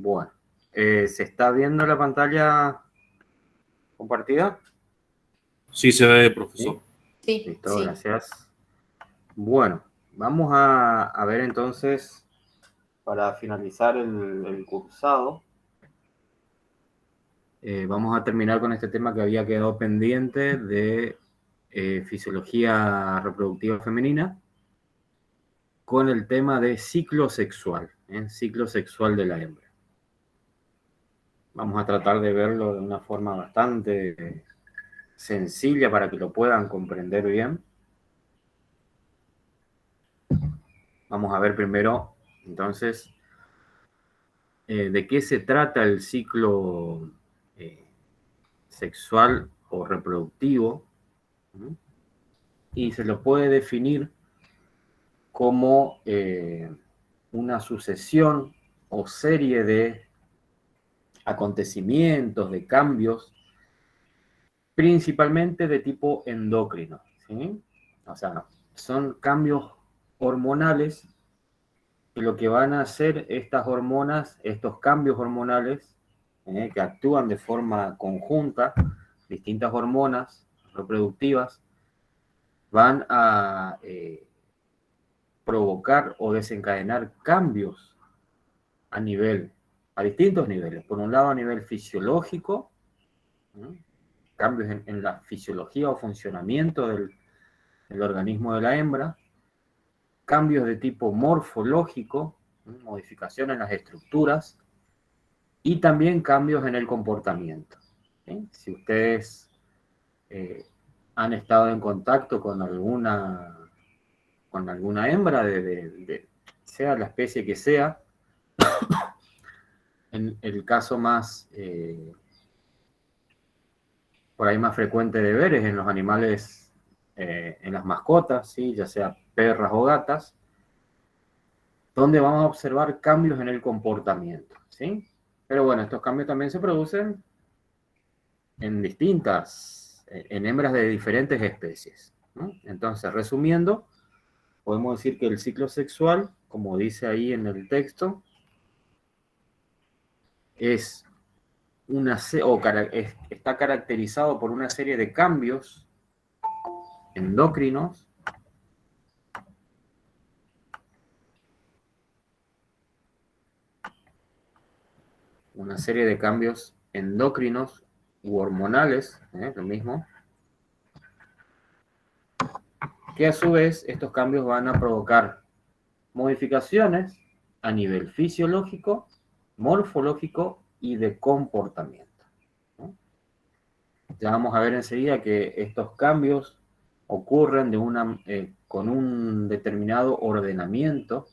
Bueno, ¿se está viendo la pantalla compartida? Sí se ve, profesor. ¿Sí? Listo, gracias. Bueno, vamos a ver entonces, para finalizar el cursado, vamos a terminar con este tema que había quedado pendiente de fisiología reproductiva femenina, con el tema de ciclo sexual de la hembra. Vamos a tratar de verlo de una forma bastante sencilla para que lo puedan comprender bien. Vamos a ver primero, entonces, de qué se trata el ciclo sexual o reproductivo, ¿no? Y se lo puede definir como una sucesión o serie de acontecimientos, de cambios, principalmente de tipo endocrino, ¿sí? O sea, son cambios hormonales, y lo que van a hacer estas hormonas, estos cambios hormonales, que actúan de forma conjunta, distintas hormonas reproductivas, van a provocar o desencadenar cambios a distintos niveles. Por un lado, a nivel fisiológico, ¿no? Cambios en la fisiología o funcionamiento del organismo de la hembra, cambios de tipo morfológico, ¿no? Modificaciones en las estructuras, y también cambios en el comportamiento, ¿sí? Si ustedes han estado en contacto con alguna hembra, sea la especie que sea, en el caso más por ahí más frecuente de ver es en los animales, en las mascotas, ¿sí? Ya sea perras o gatas, donde vamos a observar cambios en el comportamiento, ¿sí? Pero bueno, estos cambios también se producen en hembras de diferentes especies, ¿no? Entonces, resumiendo, podemos decir que el ciclo sexual, como dice ahí en el texto, es está caracterizado por una serie de cambios endocrinos u hormonales, lo mismo, que a su vez estos cambios van a provocar modificaciones a nivel fisiológico, morfológico y de comportamiento, ¿no? Ya vamos a ver enseguida que estos cambios ocurren con un determinado ordenamiento.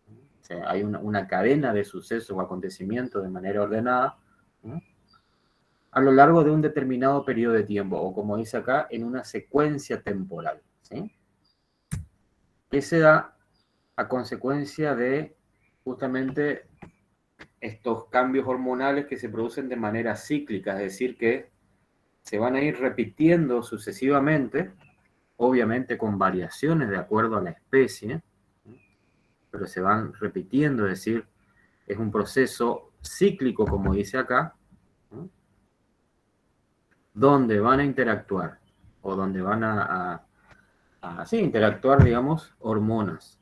O sea, hay una cadena de sucesos o acontecimientos de manera ordenada, ¿no? A lo largo de un determinado periodo de tiempo, o como dice acá, en una secuencia temporal, ¿sí? Que se da a consecuencia de justamente estos cambios hormonales que se producen de manera cíclica, es decir, que se van a ir repitiendo sucesivamente, obviamente con variaciones de acuerdo a la especie, pero se van repitiendo, es decir, es un proceso cíclico, como dice acá, ¿no? Donde van a interactuar, o donde van sí, interactuar, digamos, hormonas,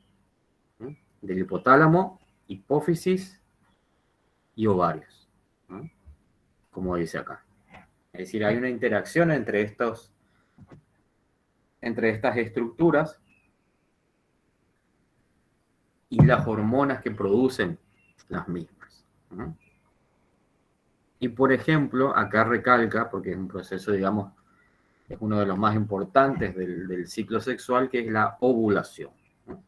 ¿no? Del hipotálamo, hipófisis y ovarios, ¿no? Como dice acá. Es decir, hay una interacción entre estas estructuras y las hormonas que producen las mismas, ¿no? Y por ejemplo, acá recalca, porque es un proceso, digamos, es uno de los más importantes del ciclo sexual, que es la ovulación, ¿no?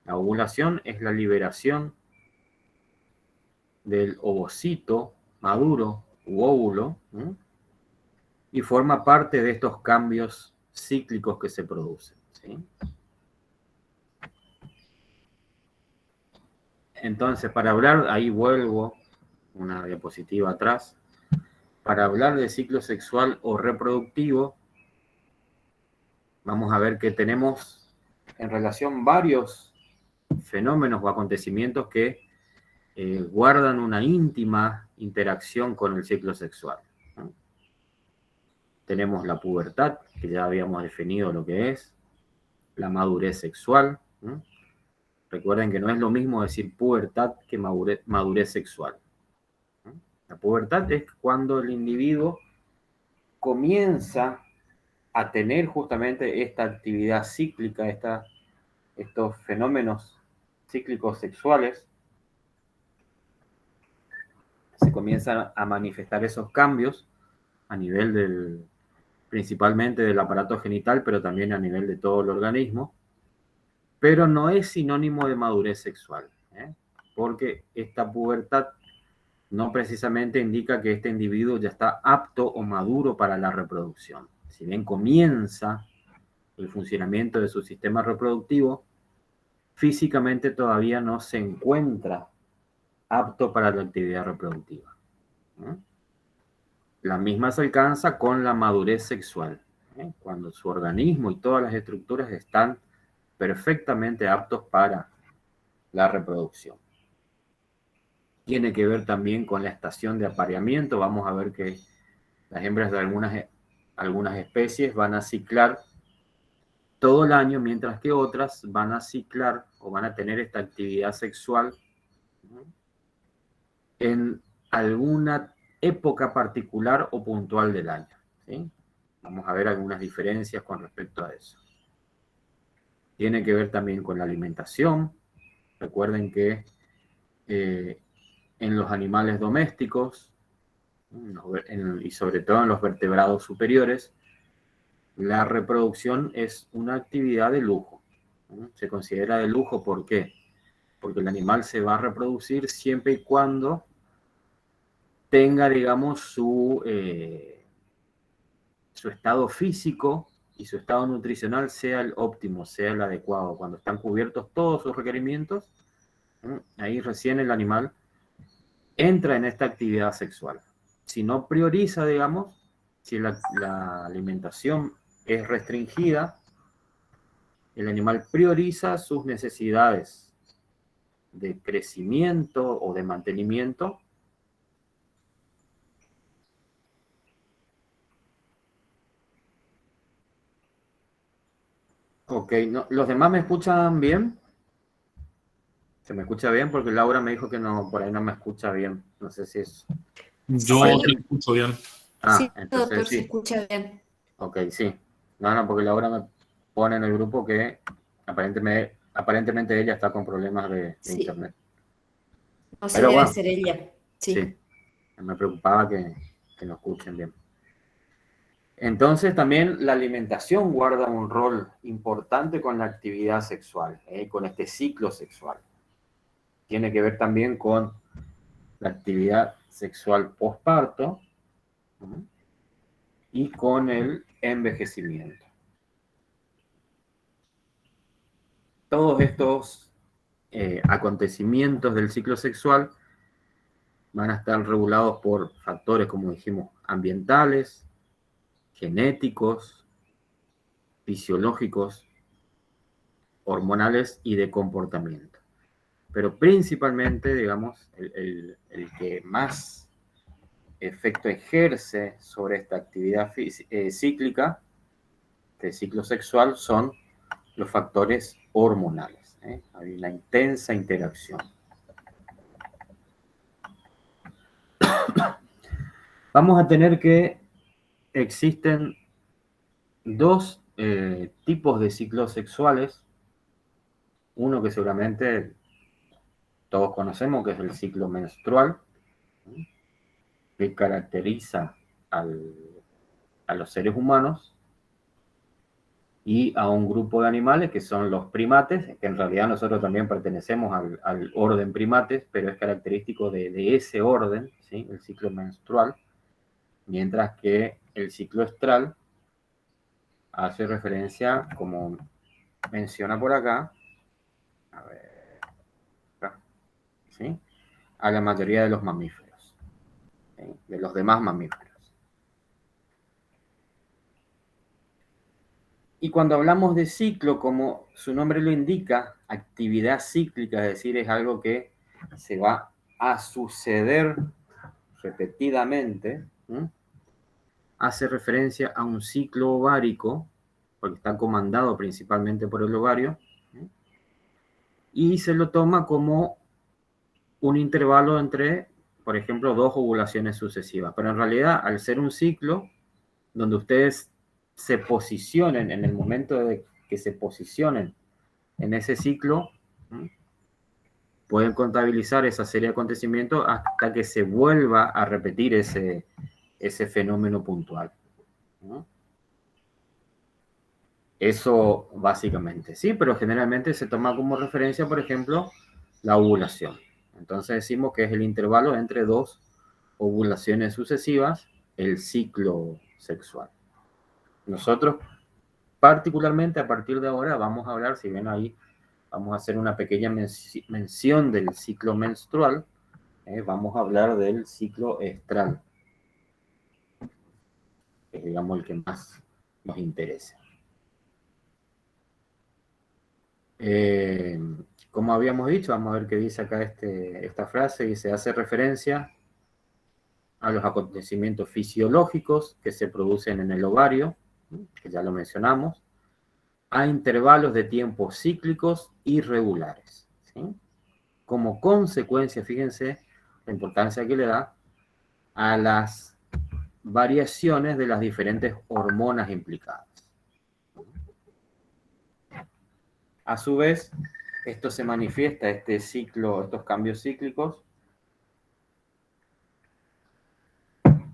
La ovulación es la liberación del ovocito maduro u óvulo, ¿no? Y forma parte de estos cambios cíclicos que se producen, ¿sí? Entonces, para hablar, ahí vuelvo una diapositiva atrás, para hablar de ciclo sexual o reproductivo, vamos a ver que tenemos en relación varios fenómenos o acontecimientos que guardan una íntima interacción con el ciclo sexual, ¿no? Tenemos la pubertad, que ya habíamos definido lo que es, la madurez sexual, ¿no? Recuerden que no es lo mismo decir pubertad que madurez sexual, ¿no? La pubertad es cuando el individuo comienza a tener justamente esta actividad cíclica, estos fenómenos cíclicos sexuales, se comienzan a manifestar esos cambios a nivel principalmente del aparato genital, pero también a nivel de todo el organismo, pero no es sinónimo de madurez sexual, ¿eh? Porque esta pubertad no precisamente indica que este individuo ya está apto o maduro para la reproducción. Si bien comienza el funcionamiento de su sistema reproductivo, físicamente todavía no se encuentra apto para la actividad reproductiva, ¿no? La misma se alcanza con la madurez sexual, ¿eh? Cuando su organismo y todas las estructuras están perfectamente aptos para la reproducción. Tiene que ver también con la estación de apareamiento. Vamos a ver que las hembras de algunas especies van a ciclar todo el año, mientras que otras van a ciclar o van a tener esta actividad sexual, ¿no?, en alguna época particular o puntual del año, ¿sí? Vamos a ver algunas diferencias con respecto a eso. Tiene que ver también con la alimentación. Recuerden que en los animales domésticos, y sobre todo en los vertebrados superiores, la reproducción es una actividad de lujo, ¿no? Se considera de lujo, ¿por qué? Porque el animal se va a reproducir siempre y cuando tenga, digamos, su estado físico y su estado nutricional sea el óptimo, sea el adecuado. Cuando están cubiertos todos sus requerimientos, ahí recién el animal entra en esta actividad sexual. Si no prioriza, digamos, si la alimentación es restringida, el animal prioriza sus necesidades de crecimiento o de mantenimiento. Ok, no, ¿los demás me escuchan bien? ¿Se me escucha bien? Porque Laura me dijo que no, por ahí no me escucha bien. No sé si es... Yo te escucho bien. Sí, entonces doctor, se sí. escucha bien. Ok, sí. No, porque Laura me pone en el grupo que aparentemente ella está con problemas de Sí, internet. no, sí Pero debe bueno, ser ella. sí, Sí. me preocupaba que no escuchen bien. Entonces también la alimentación guarda un rol importante con la actividad sexual, con este ciclo sexual. Tiene que ver también con la actividad sexual posparto, ¿no?, y con el envejecimiento. Todos estos acontecimientos del ciclo sexual van a estar regulados por factores, como dijimos, ambientales, genéticos, fisiológicos, hormonales y de comportamiento. Pero principalmente, digamos, el que más efecto ejerce sobre esta actividad cíclica, de ciclo sexual, son los factores hormonales, ¿eh? Hay una intensa interacción. Vamos a tener que existen dos tipos de ciclos sexuales. Uno que seguramente todos conocemos, que es el ciclo menstrual, ¿sí?, que caracteriza a los seres humanos y a un grupo de animales que son los primates, que en realidad nosotros también pertenecemos al orden primates, pero es característico de ese orden, ¿sí?, el ciclo menstrual, mientras que el ciclo estral hace referencia, como menciona por acá, a ver, ¿sí?, a la mayoría de los mamíferos, ¿sí?, de los demás mamíferos. Y cuando hablamos de ciclo, como su nombre lo indica, actividad cíclica, es decir, es algo que se va a suceder repetidamente, hace referencia a un ciclo ovárico, porque está comandado principalmente por el ovario, y se lo toma como un intervalo entre, por ejemplo, 2 ovulaciones sucesivas. Pero en realidad, al ser un ciclo, donde ustedes se posicionen en el momento de que se posicionen en ese ciclo, pueden contabilizar esa serie de acontecimientos hasta que se vuelva a repetir ese fenómeno puntual, ¿no? Eso básicamente, sí, pero generalmente se toma como referencia, por ejemplo, la ovulación. Entonces decimos que es el intervalo entre 2 ovulaciones sucesivas, el ciclo sexual. Nosotros, particularmente a partir de ahora, vamos a hablar, si ven ahí, vamos a hacer una pequeña mención del ciclo menstrual. Vamos a hablar del ciclo estral, que es, digamos, el que más nos interesa. Como habíamos dicho, vamos a ver qué dice acá esta frase, y se hace referencia a los acontecimientos fisiológicos que se producen en el ovario, que ya lo mencionamos, a intervalos de tiempo cíclicos irregulares, ¿sí? Como consecuencia, fíjense la importancia que le da a las variaciones de las diferentes hormonas implicadas. A su vez, esto se manifiesta, este ciclo, estos cambios cíclicos,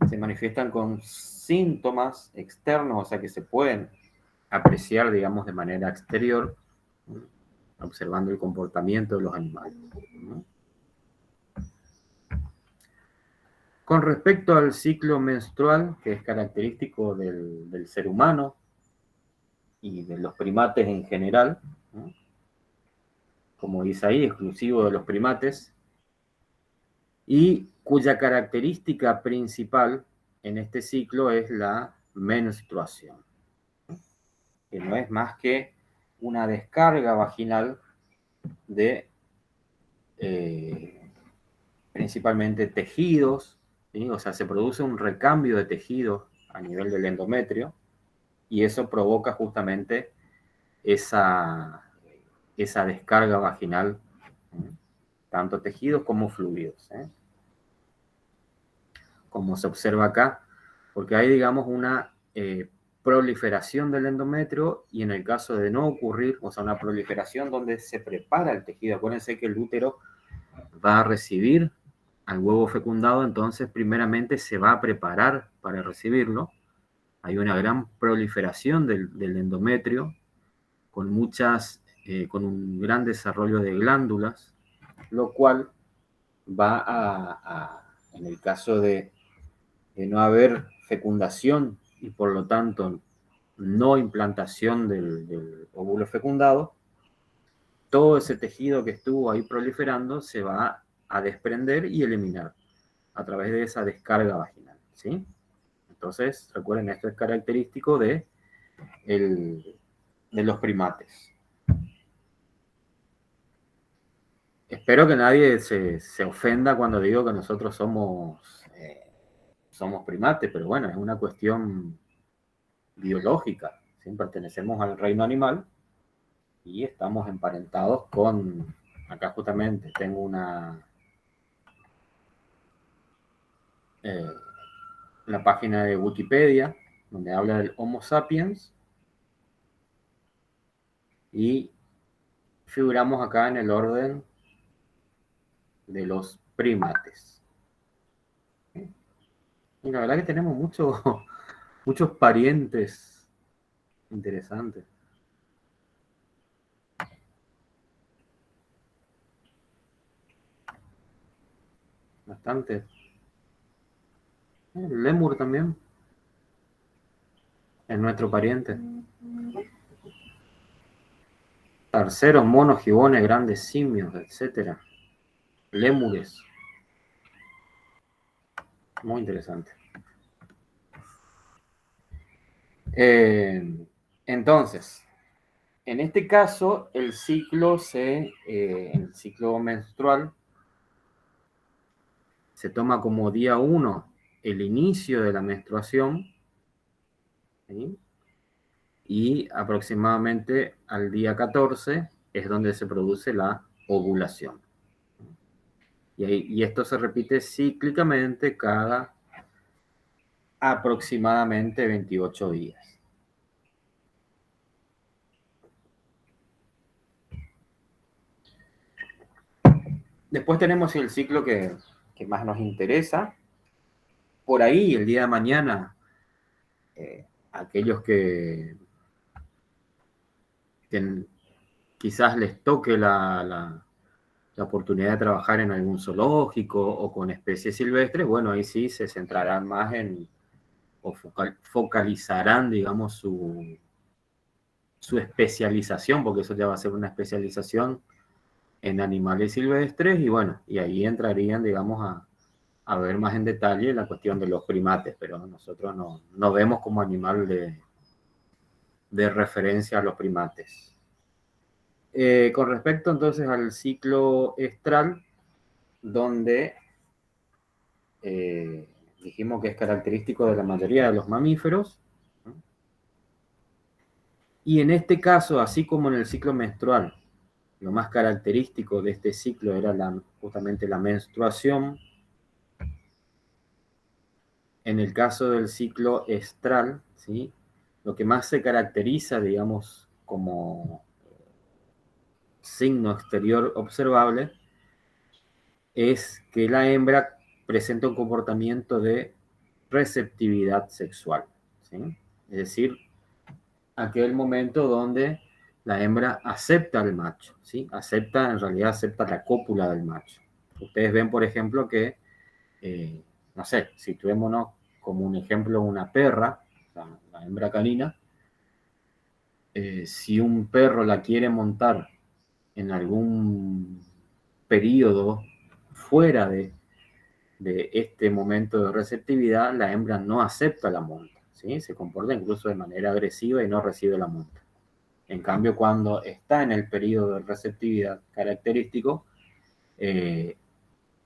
se manifiestan con síntomas externos, o sea que se pueden apreciar, digamos, de manera exterior, observando el comportamiento de los animales. Con respecto al ciclo menstrual, que es característico del ser humano y de los primates en general, ¿no? Como dice ahí, exclusivo de los primates, y cuya característica principal en este ciclo es la menstruación, que no es más que una descarga vaginal de principalmente tejidos, ¿sí? O sea, se produce un recambio de tejidos a nivel del endometrio, y eso provoca justamente esa descarga vaginal, tanto tejidos como fluidos, como se observa acá, porque hay, digamos, una proliferación del endometrio, y en el caso de no ocurrir, o sea, una proliferación donde se prepara el tejido. Acuérdense que el útero va a recibir al huevo fecundado, entonces primeramente se va a preparar para recibirlo. Hay una gran proliferación del endometrio, con un gran desarrollo de glándulas, lo cual va en el caso de no haber fecundación y por lo tanto no implantación del óvulo fecundado, todo ese tejido que estuvo ahí proliferando se va a desprender y eliminar a través de esa descarga vaginal, ¿sí? Entonces, recuerden, esto es característico de los primates. Espero que nadie se ofenda cuando digo que nosotros somos primates, pero bueno, es una cuestión biológica, ¿sí? Pertenecemos al reino animal y estamos emparentados con, acá justamente tengo la página de Wikipedia, donde habla del Homo sapiens, y figuramos acá en el orden de los primates. Y la verdad que tenemos muchos parientes interesantes. Bastante. El lémur también es nuestro pariente. Tarceros, monos, gibones, grandes simios, etc. Lémures. Muy interesante. Entonces, en este caso, el ciclo menstrual se toma como día 1 el inicio de la menstruación, ¿sí? Y aproximadamente al día 14 es donde se produce la ovulación. Y esto se repite cíclicamente cada aproximadamente 28 días. Después tenemos el ciclo que más nos interesa. Por ahí, el día de mañana, aquellos que quizás les toque la oportunidad de trabajar en algún zoológico o con especies silvestres, bueno, ahí sí se centrarán más o focalizarán, digamos, su especialización, porque eso ya va a ser una especialización en animales silvestres, y bueno, y ahí entrarían, digamos, a ver más en detalle la cuestión de los primates, pero nosotros no vemos como animal de referencia a los primates. Con respecto entonces al ciclo estral, donde dijimos que es característico de la mayoría de los mamíferos, ¿no? Y en este caso, así como en el ciclo menstrual, lo más característico de este ciclo era justamente la menstruación. En el caso del ciclo estral, ¿sí? Lo que más se caracteriza, digamos, como signo exterior observable es que la hembra presenta un comportamiento de receptividad sexual, ¿sí? Es decir, aquel momento donde la hembra acepta al macho, ¿sí? En realidad acepta la cópula del macho. Ustedes ven, por ejemplo, que, no sé, situémonos como un ejemplo una perra, la hembra canina. Si un perro la quiere montar en algún periodo fuera de este momento de receptividad, la hembra no acepta la monta, ¿sí? Se comporta incluso de manera agresiva y no recibe la monta. En cambio, cuando está en el periodo de receptividad característico,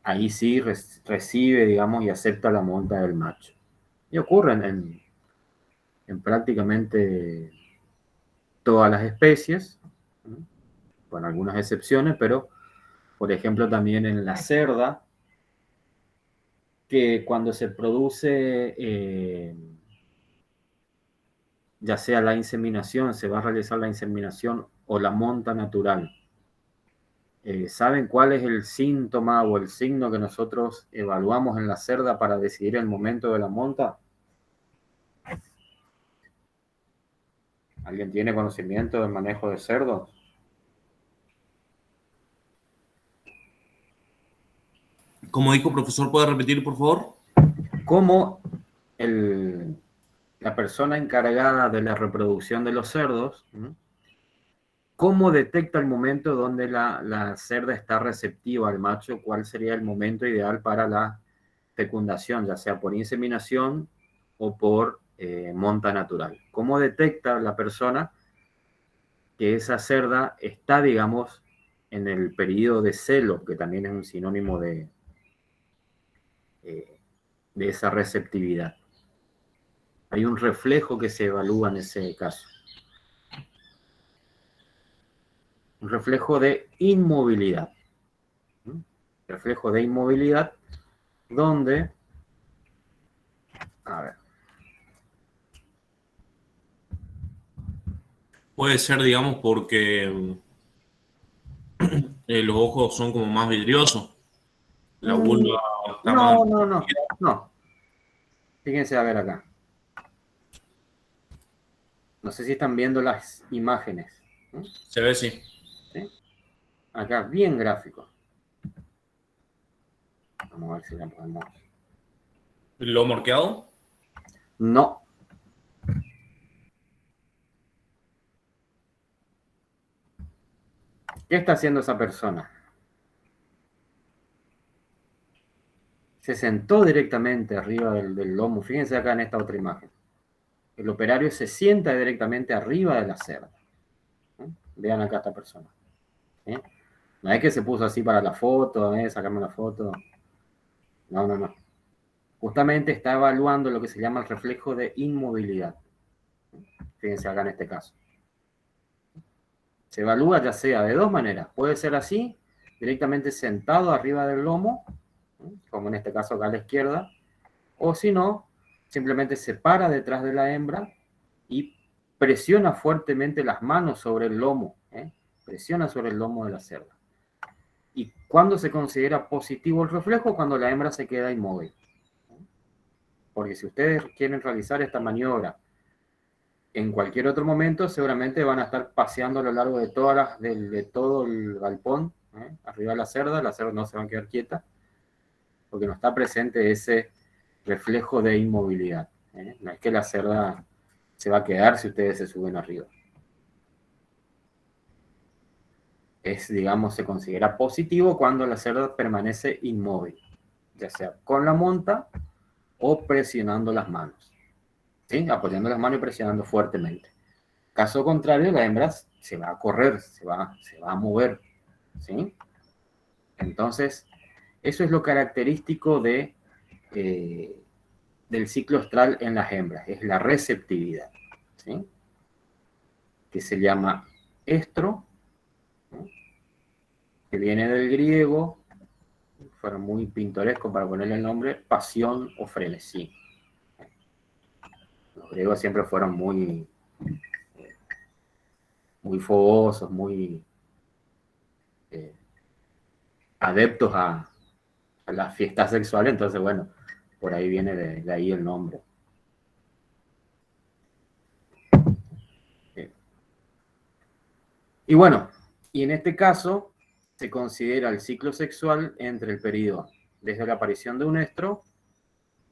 ahí sí recibe, digamos, y acepta la monta del macho. Y ocurre en prácticamente todas las especies, ¿no? Con algunas excepciones, pero por ejemplo también en la cerda, que cuando se produce ya sea la inseminación, se va a realizar la inseminación o la monta natural. ¿Saben cuál es el síntoma o el signo que nosotros evaluamos en la cerda para decidir el momento de la monta? ¿Alguien tiene conocimiento del manejo de cerdos? Como dijo profesor, ¿puede repetir, por favor? ¿Cómo la persona encargada de la reproducción de los cerdos, ¿no? ¿Cómo detecta el momento donde la cerda está receptiva al macho? ¿Cuál sería el momento ideal para la fecundación, ya sea por inseminación o por monta natural? ¿Cómo detecta la persona que esa cerda está, digamos, en el periodo de celo, que también es un sinónimo de esa receptividad? Hay un reflejo que se evalúa en ese caso. Un reflejo de inmovilidad. ¿No? Reflejo de inmovilidad donde, a ver, Puede ser, digamos, porque los ojos son como más vidriosos. La vulva está más... no. Fíjense a ver acá. No sé si están viendo las imágenes, ¿no? Se ve, sí. ¿Sí? Acá, bien gráfico. Vamos a ver si la podemos. ¿Lo morqueado? No. ¿Qué está haciendo esa persona? Se sentó directamente arriba del lomo. Fíjense acá en esta otra imagen. El operario se sienta directamente arriba de la cerda. ¿No? Vean acá a esta persona. ¿Sí? No es que se puso así para la foto, sacarme la foto. No. Justamente está evaluando lo que se llama el reflejo de inmovilidad. Fíjense acá en este caso. Se evalúa ya sea de dos maneras. Puede ser así, directamente sentado arriba del lomo, como en este caso acá a la izquierda, o si no, simplemente se para detrás de la hembra y presiona fuertemente las manos sobre el lomo, presiona sobre el lomo de la cerda. ¿Y cuándo se considera positivo el reflejo? Cuando la hembra se queda inmóvil. Porque si ustedes quieren realizar esta maniobra en cualquier otro momento, seguramente van a estar paseando a lo largo de, de todo el galpón, arriba de la cerda no se va a quedar quieta, porque no está presente ese reflejo de inmovilidad. No es que la cerda se va a quedar si ustedes se suben arriba. Digamos, se considera positivo cuando la cerda permanece inmóvil, ya sea con la monta o presionando las manos, ¿sí? Apoyando las manos y presionando fuertemente. Caso contrario, la hembra se va a correr, se va a mover, ¿sí? Entonces, eso es lo característico del ciclo estral en las hembras, es la receptividad, ¿sí? Que se llama estro, ¿no? Que viene del griego, fueron muy pintorescos para ponerle el nombre, pasión o frenesí. Los griegos siempre fueron muy fogosos, muy adeptos a la fiesta sexual, entonces bueno, por ahí viene de ahí el nombre. Y bueno, y en este caso se considera el ciclo sexual entre el periodo desde la aparición de un estro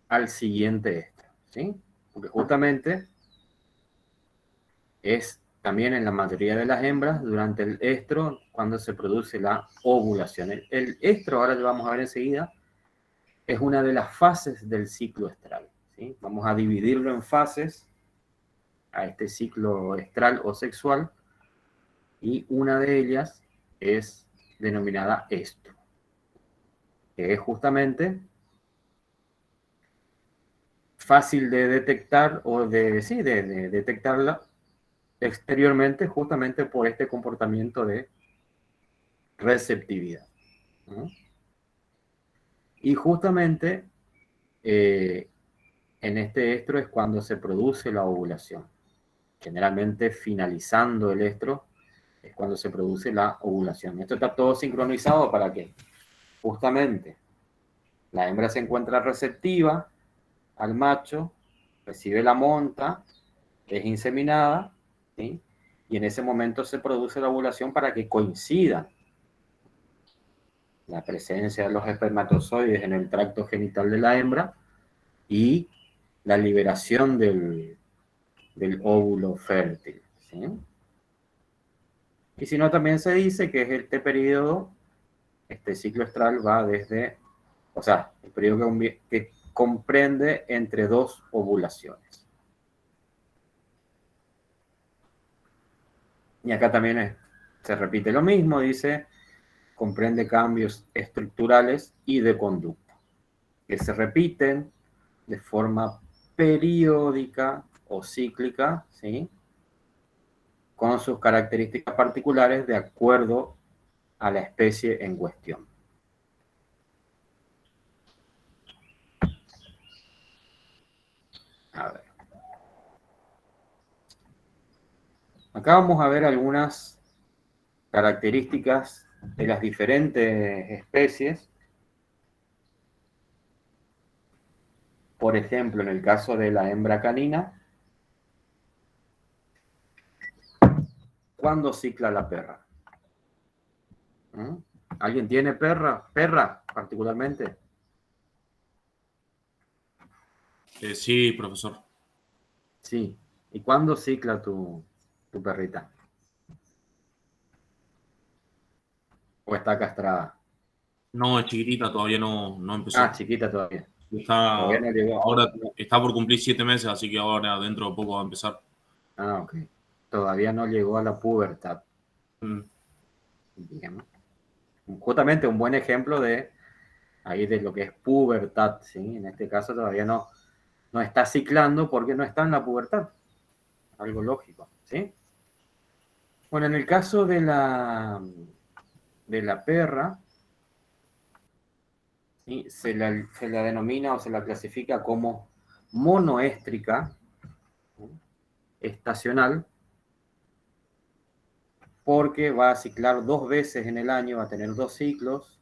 al siguiente estro, ¿sí? Porque justamente es también en la mayoría de las hembras durante el estro cuando se produce la ovulación. El estro, ahora lo vamos a ver enseguida, es una de las fases del ciclo estral, ¿sí? Vamos a dividirlo en fases a este ciclo estral o sexual, y una de ellas es denominada estro, que es justamente fácil de detectar o de detectarla exteriormente justamente por este comportamiento de receptividad, ¿no? Y justamente en este estro es cuando se produce la ovulación. Generalmente finalizando el estro es cuando se produce la ovulación. Esto está todo sincronizado para que justamente la hembra se encuentra receptiva al macho, recibe la monta, es inseminada, ¿sí? Y en ese momento se produce la ovulación para que coincida la presencia de los espermatozoides en el tracto genital de la hembra y la liberación del óvulo fértil, ¿sí? Y si no, también se dice que este periodo, este ciclo estral va desde, o sea, el periodo que comprende entre dos ovulaciones. Y acá también se repite lo mismo, dice, comprende cambios estructurales y de conducta, que se repiten de forma periódica o cíclica, ¿sí? Con sus características particulares de acuerdo a la especie en cuestión. A ver. Acá vamos a ver algunas características de las diferentes especies. Por ejemplo, en el caso de la hembra canina, ¿cuándo cicla la perra? ¿Mm? ¿Alguien tiene perra? ¿Perra particularmente? Sí, profesor. Sí. ¿Y cuándo cicla tu perrita? ¿O está castrada? No, es chiquitita, todavía no Ah, empezó. chiquita todavía. Todavía Está, no llegó. ahora No. está por cumplir 7 meses, así que ahora dentro de poco va a empezar. Ah, ok. Todavía no llegó a la pubertad. Mm. Bien. Justamente un buen ejemplo de ahí de lo que es pubertad, ¿sí? En este caso todavía no está ciclando porque no está en la pubertad. Algo lógico, ¿sí? Bueno, en el caso de la perra, ¿sí? se la denomina o se la clasifica como monoéstrica, ¿sí? Estacional, porque va a ciclar 2 veces en el año, va a tener 2 ciclos.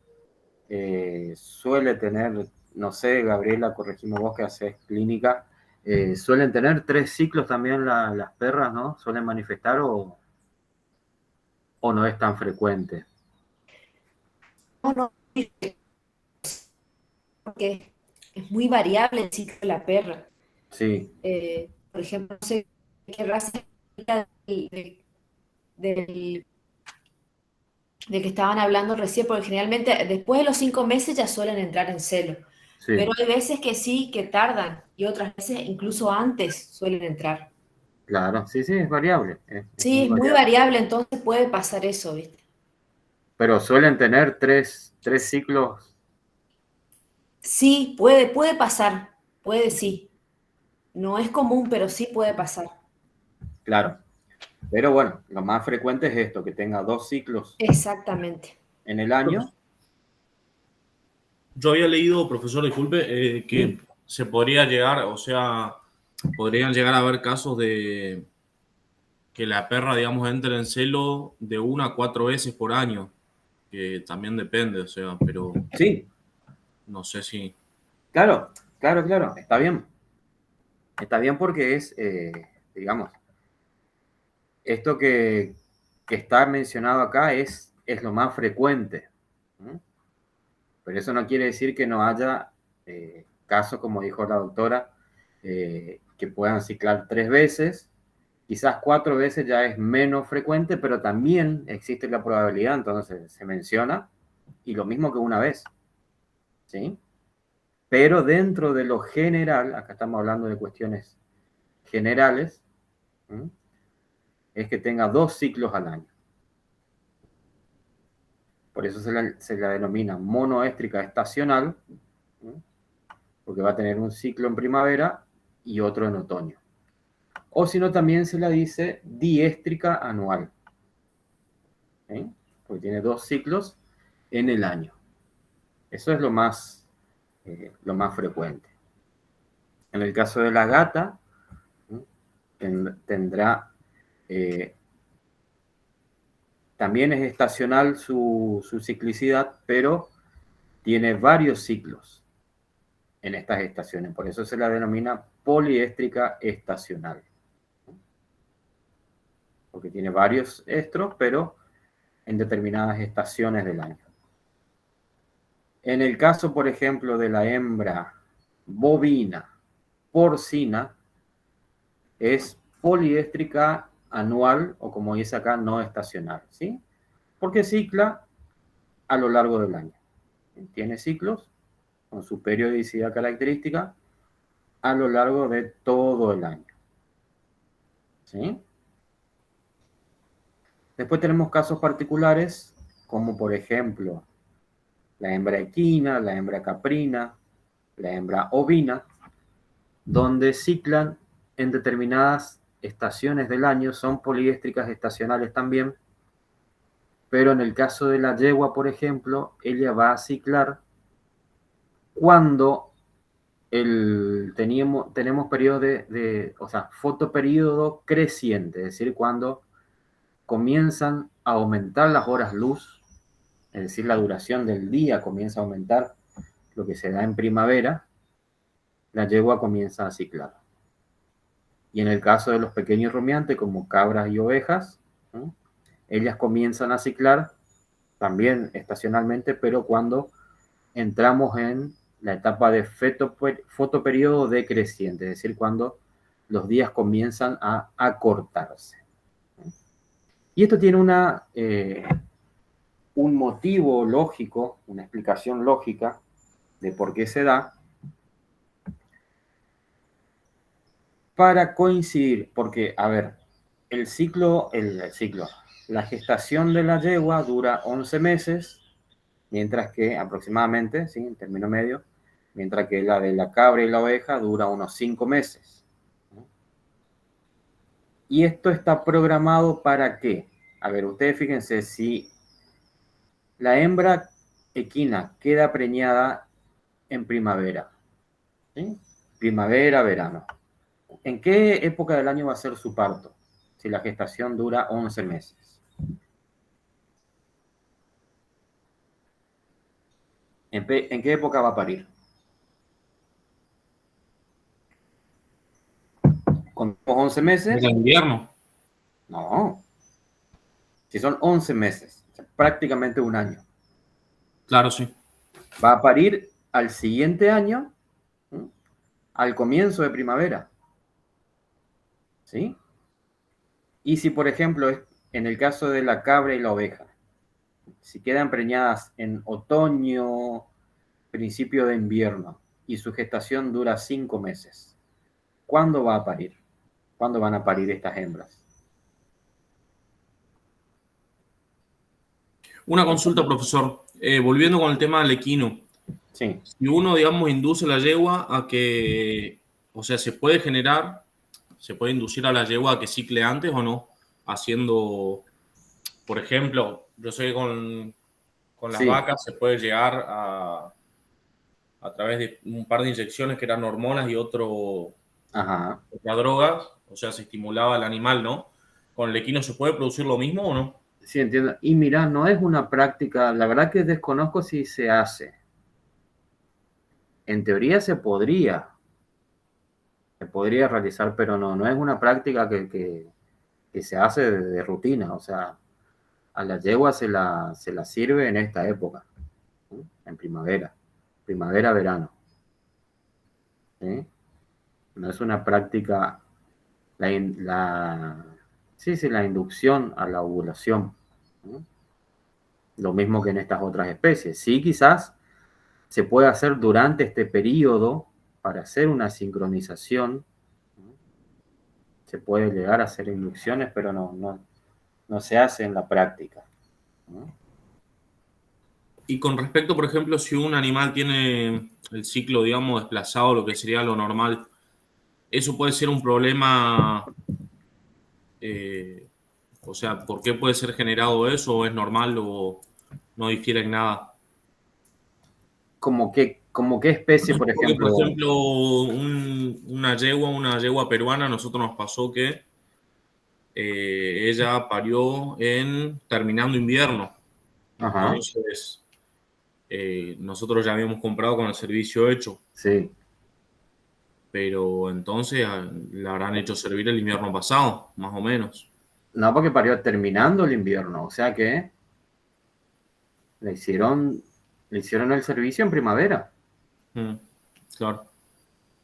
Suele tener, no sé, Gabriela, corregime vos que haces clínica, suelen tener 3 ciclos también las perras, ¿no? Suelen manifestar o no es tan frecuente. No, no, porque es muy variable el ciclo de la perra. Sí, Por ejemplo, no sé qué raza es la del, del que estaban hablando recién, porque generalmente después de los 5 meses ya suelen entrar en celo. sí, Pero hay veces que sí, que tardan, y otras veces incluso antes suelen entrar. claro, sí, es variable, es Sí, muy es muy variable. variable, entonces puede pasar eso, ¿viste? Pero suelen tener 3 ciclos, Sí, puede pasar, puede sí. No es común, pero sí puede pasar. claro. Pero bueno, lo más frecuente es esto, que tenga 2 ciclos Exactamente. en el año. Yo había leído, profesor, disculpe, que Sí, se podría llegar, o sea, podrían llegar a haber casos de que la perra, digamos, entre en celo de 1 a 4 veces por año, que también depende, o sea, pero sí, no sé si... claro, claro, está bien. Está bien porque es, digamos, esto que está mencionado acá es lo más frecuente, ¿no? Pero eso no quiere decir que no haya casos, como dijo la doctora, que puedan ciclar 3 veces, quizás 4 veces ya es menos frecuente, pero también existe la probabilidad, entonces se menciona, y lo mismo que una vez, ¿sí? Pero dentro de lo general, acá estamos hablando de cuestiones generales, ¿sí? Es que tenga 2 ciclos al año. Por eso se la denomina monoéstrica estacional, ¿sí? Porque va a tener un ciclo en primavera y otro en otoño. O si no, también se la dice diéstrica anual, ¿sí? Porque tiene 2 ciclos en el año. Eso es lo más frecuente. En el caso de la gata, ¿sí? Tendrá, eh, también es estacional su ciclicidad, pero tiene varios ciclos en estas estaciones. Por eso se la denomina poliéstrica estacional. Porque tiene varios estros, pero en determinadas estaciones del año. En el caso, por ejemplo, de la hembra bovina porcina, es poliéstrica anual, o como dice acá, no estacional, ¿sí? Porque cicla a lo largo del año. Tiene ciclos con su periodicidad característica a lo largo de todo el año, ¿sí? Después tenemos casos particulares, como por ejemplo la hembra equina, la hembra caprina, la hembra ovina, donde ciclan en determinadas estaciones del año, son poliéstricas estacionales también, pero en el caso de la yegua, por ejemplo, ella va a ciclar cuando tenemos periodo o sea, fotoperíodo creciente, es decir, cuando comienzan a aumentar las horas luz, es decir, la duración del día comienza a aumentar, lo que se da en primavera, la yegua comienza a ciclar. Y en el caso de los pequeños rumiantes, como cabras y ovejas, ¿no? Ellas comienzan a ciclar también estacionalmente, pero cuando entramos en la etapa de fotoperiodo decreciente, es decir, cuando los días comienzan a acortarse. Y esto tiene un motivo lógico, una explicación lógica de por qué se da, para coincidir, porque, a ver, el ciclo, la gestación de la yegua dura 11 meses, mientras que aproximadamente, ¿sí? En término medio, mientras que la de la cabra y la oveja dura unos 5 meses. ¿No? Y esto está programado ¿para qué? A ver, ustedes fíjense, si la hembra equina queda preñada en primavera, ¿sí? Primavera, verano. ¿En qué época del año va a ser su parto? Si la gestación dura 11 meses. ¿En qué época va a parir? ¿Con 11 ¿Es meses? el invierno? No. Si son 11 meses, o sea, prácticamente un año. Claro, sí. Va a parir al siguiente año, ¿sí? Al comienzo de primavera. ¿Sí? Y si, por ejemplo, en el caso de la cabra y la oveja, si quedan preñadas en otoño, principio de invierno, y su gestación dura 5 meses, ¿cuándo va a parir? ¿Cuándo van a parir estas hembras? Una consulta, profesor. Volviendo con el tema del equino. Sí, Si uno, digamos, induce la yegua a que, o sea, se puede inducir a la yegua a que cicle antes o no, haciendo, por ejemplo, yo sé que con las sí, vacas se puede llegar a través de un par de inyecciones que eran hormonas y ajá, otra drogas, o sea, se estimulaba al animal, ¿no? ¿Con el equino se puede producir lo mismo o no? sí entiendo. Y mira, no es una práctica, la verdad que desconozco si se hace. En teoría se podría realizar, pero no, no es una práctica que se hace de rutina, o sea, a la yegua se la sirve en esta época, ¿sí? En primavera, verano, ¿sí? No es una práctica, la, sí, sí, la inducción a la ovulación, ¿sí? Lo mismo que en estas otras especies. Sí, quizás se puede hacer durante este periodo para hacer una sincronización, ¿sí? Se puede llegar a hacer inducciones, pero no se hace en la práctica, ¿no? Y con respecto, por ejemplo, si un animal tiene el ciclo, digamos, desplazado, lo que sería lo normal, ¿eso puede ser un problema? eh, o sea, ¿por qué puede ser generado eso? ¿O es normal o no difiere en nada? Como qué especie, por Porque, por ejemplo. ejemplo, una yegua peruana, a nosotros nos pasó que ella parió terminando invierno. Ajá, Entonces, nosotros ya habíamos comprado con el servicio hecho, sí. pero entonces la habrán hecho servir el invierno pasado, más o menos. No, porque parió terminando el invierno, o sea que le hicieron, le hicieron el servicio en primavera, Mm, claro.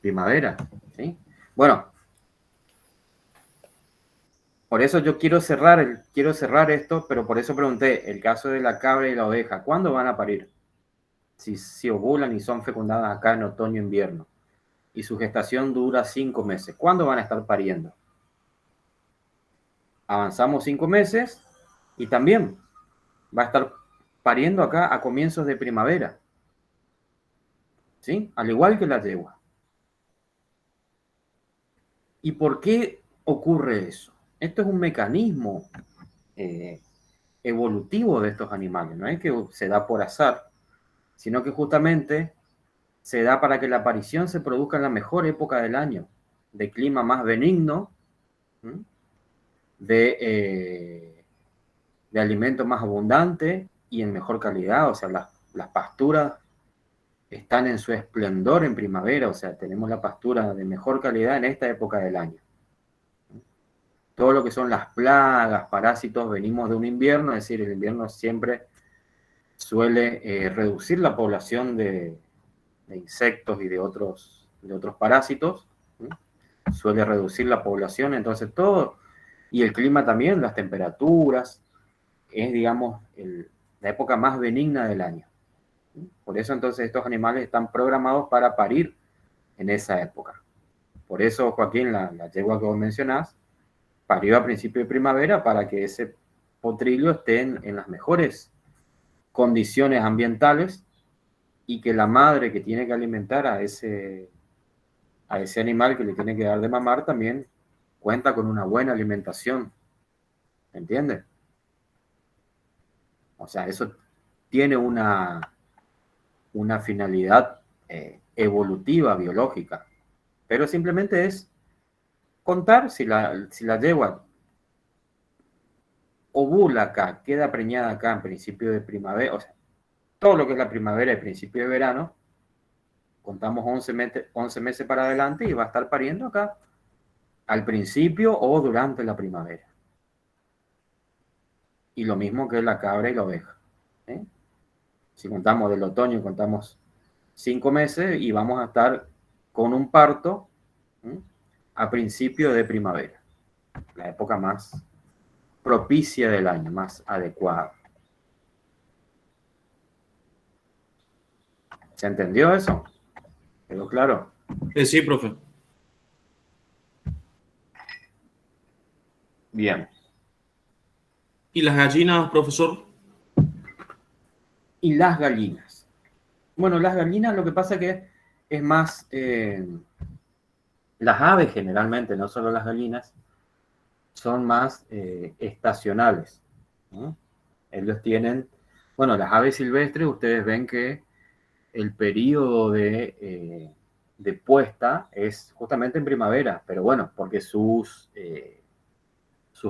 primavera, ¿sí? Bueno, por eso yo quiero cerrar esto, pero por eso pregunté, el caso de la cabra y la oveja, ¿cuándo van a parir? Si ovulan y son fecundadas acá en otoño-invierno, y su gestación dura 5 meses, ¿cuándo van a estar pariendo? Avanzamos 5 meses y también va a estar pariendo acá a comienzos de primavera, ¿sí? Al igual que la yegua. ¿Y por qué ocurre eso? Esto es un mecanismo eh, evolutivo de estos animales, no es que se da por azar, sino que justamente se da para que la aparición se produzca en la mejor época del año, de clima más benigno, ¿sí? De alimento más abundante y en mejor calidad, o sea, las pasturas están en su esplendor en primavera, o sea, tenemos la pastura de mejor calidad en esta época del año. Todo lo que son las plagas, parásitos, venimos de un invierno, es decir, el invierno siempre suele reducir la población de insectos y de otros parásitos, ¿sí? Suele reducir la población, entonces todo, y el clima también, las temperaturas, es, digamos, la época más benigna del año. ¿Sí? Por eso entonces estos animales están programados para parir en esa época. Por eso, Joaquín, la yegua que vos mencionás, parió a principio de primavera para que ese potrillo esté en las mejores condiciones ambientales y que la madre que tiene que alimentar a ese animal que le tiene que dar de mamar también cuenta con una buena alimentación, ¿entiendes? O sea, eso tiene una finalidad evolutiva, biológica, pero simplemente es contar si la yegua ovula acá, queda preñada acá en principio de primavera, o sea, todo lo que es la primavera y principio de verano, contamos 11 meses para adelante y va a estar pariendo acá al principio o durante la primavera. Y lo mismo que la cabra y la oveja. ¿Eh? Si contamos del otoño, contamos 5 meses y vamos a estar con un parto, ¿eh?, a principio de primavera, la época más propicia del año, más adecuada. ¿Se entendió eso? ¿Quedó claro? Sí, profe. Bien. ¿Y las gallinas, profesor? Y las gallinas. Bueno, las gallinas lo que pasa que es más, las aves generalmente, no solo las gallinas, son más estacionales, ¿no? Ellos tienen, bueno, las aves silvestres, ustedes ven que el periodo de puesta es justamente en primavera, pero bueno, porque sus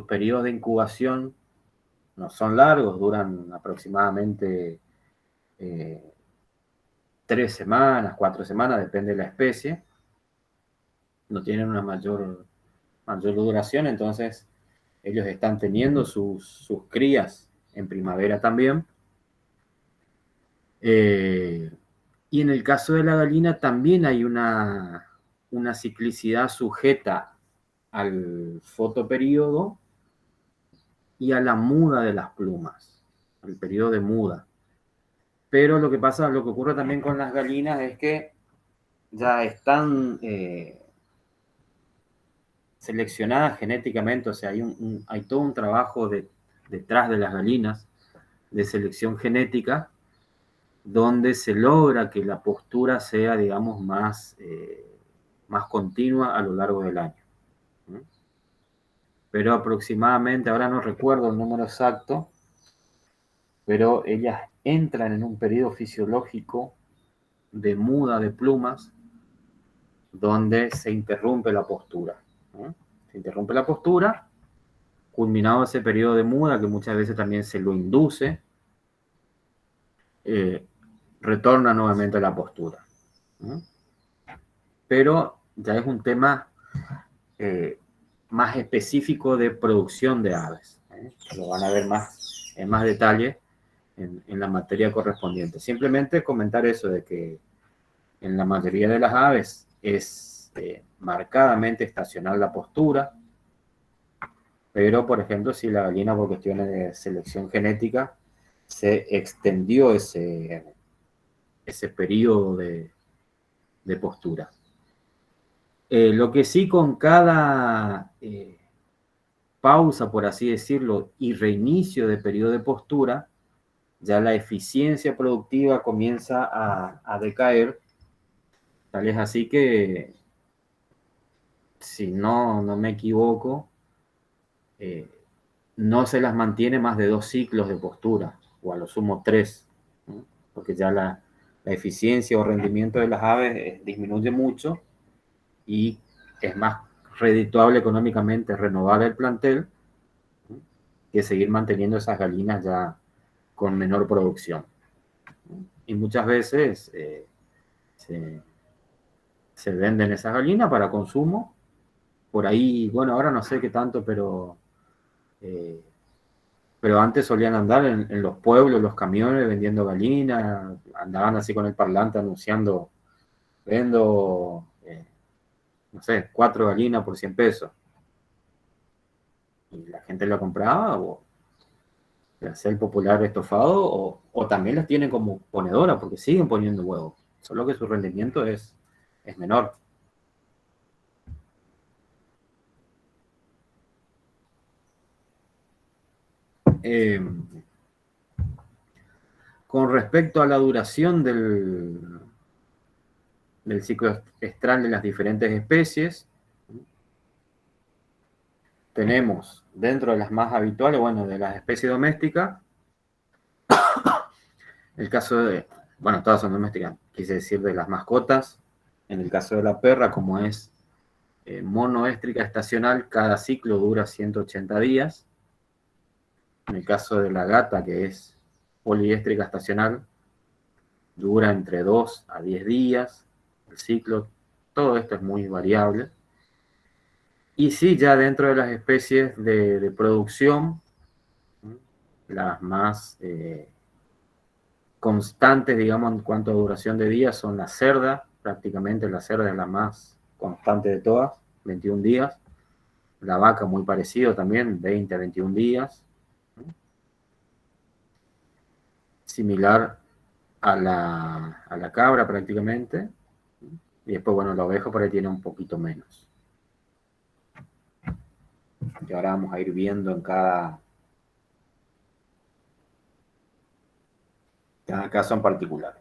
periodos de incubación no son largos, duran aproximadamente 3 semanas, 4 semanas, depende de la especie, no tienen una mayor duración, entonces ellos están teniendo sus crías en primavera también. Y en el caso de la gallina también hay una ciclicidad sujeta al fotoperíodo y a la muda de las plumas, al periodo de muda. Pero lo que ocurre también con las gallinas es que ya están seleccionadas genéticamente, o sea, hay todo un trabajo detrás de las gallinas de selección genética, donde se logra que la postura sea, digamos, más continua a lo largo del año. Pero aproximadamente, ahora no recuerdo el número exacto, pero ellas entran en un periodo fisiológico de muda de plumas donde se interrumpe la postura. Se interrumpe la postura, culminado ese periodo de muda, que muchas veces también se lo induce, retorna nuevamente a la postura. Pero ya es un tema más específico de producción de aves. Lo van a ver en más detalle en la materia correspondiente. Simplemente comentar eso de que en la mayoría de las aves es marcadamente estacional la postura, pero por ejemplo si la gallina por cuestiones de selección genética se extendió ese periodo de postura. Lo que sí, con cada pausa, por así decirlo, y reinicio de periodo de postura, ya la eficiencia productiva comienza a decaer. Tal es así que, si no me equivoco, no se las mantiene más de 2 ciclos de postura, o a lo sumo 3, ¿no? Porque ya la eficiencia o rendimiento de las aves disminuye mucho y es más redituable económicamente renovar el plantel, ¿no?, que seguir manteniendo esas gallinas ya con menor producción. Y muchas veces se venden esas gallinas para consumo. Por ahí, bueno, ahora no sé qué tanto, pero antes solían andar en los pueblos, los camiones vendiendo gallinas, andaban así con el parlante anunciando, vendo, no sé, 4 gallinas por 100 pesos. Y la gente lo compraba, o hacer el popular estofado, o también las tienen como ponedora, porque siguen poniendo huevos, solo que su rendimiento es menor. Con respecto a la duración del ciclo estral de las diferentes especies, tenemos dentro de las más habituales, bueno, de las especies domésticas, el caso de, bueno, todas son domésticas, quise decir de las mascotas, en el caso de la perra, como es monoéstrica estacional, cada ciclo dura 180 días. En el caso de la gata, que es poliéstrica estacional, dura entre 2 a 10 días el ciclo. Todo esto es muy variable. Y sí, ya dentro de las especies de producción, las más constantes, digamos, en cuanto a duración de días, son la cerda. Prácticamente la cerda es la más constante de todas, 21 días. La vaca muy parecido también, 20 a 21 días. Similar a la cabra prácticamente. Y después, bueno, la oveja por ahí tiene un poquito menos. Y ahora vamos a ir viendo en cada caso en particular.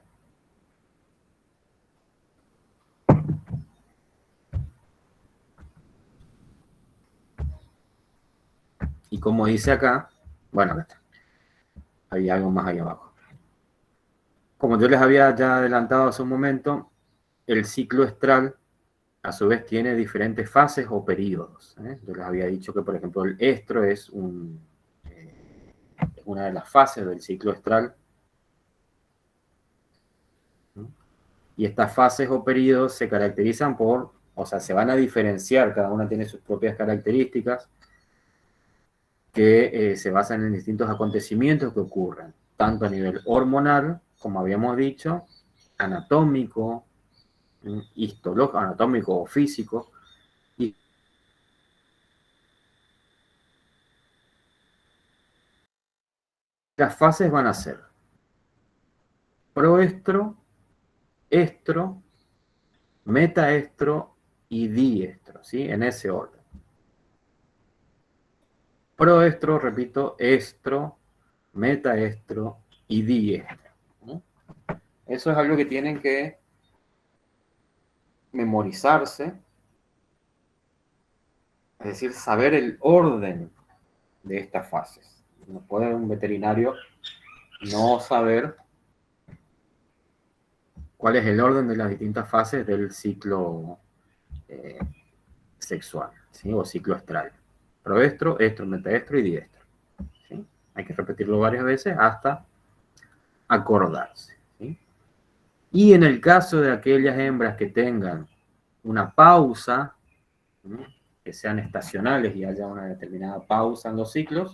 Y como dice acá, bueno, acá está. Había algo más ahí abajo. Como yo les había ya adelantado hace un momento, el ciclo estral a su vez tiene diferentes fases o periodos. Yo les había dicho que, por ejemplo, el estro es una de las fases del ciclo estral. Y estas fases o periodos se caracterizan por, o sea, se van a diferenciar, cada una tiene sus propias características, que se basan en distintos acontecimientos que ocurren, tanto a nivel hormonal, como habíamos dicho, anatómico, histológico, anatómico o físico, y las fases van a ser proestro, estro, metaestro y diestro, ¿sí? En ese orden. Proestro, repito, estro, metaestro y diestro, ¿no? Eso es algo que tienen que memorizarse, es decir, saber el orden de estas fases. No puede un veterinario no saber cuál es el orden de las distintas fases del ciclo sexual, ¿sí? O ciclo estral. Proestro, estro, metaestro y diestro, ¿sí? Hay que repetirlo varias veces hasta acordarse, ¿sí? Y en el caso de aquellas hembras que tengan una pausa, ¿no?, que sean estacionales y haya una determinada pausa en los ciclos,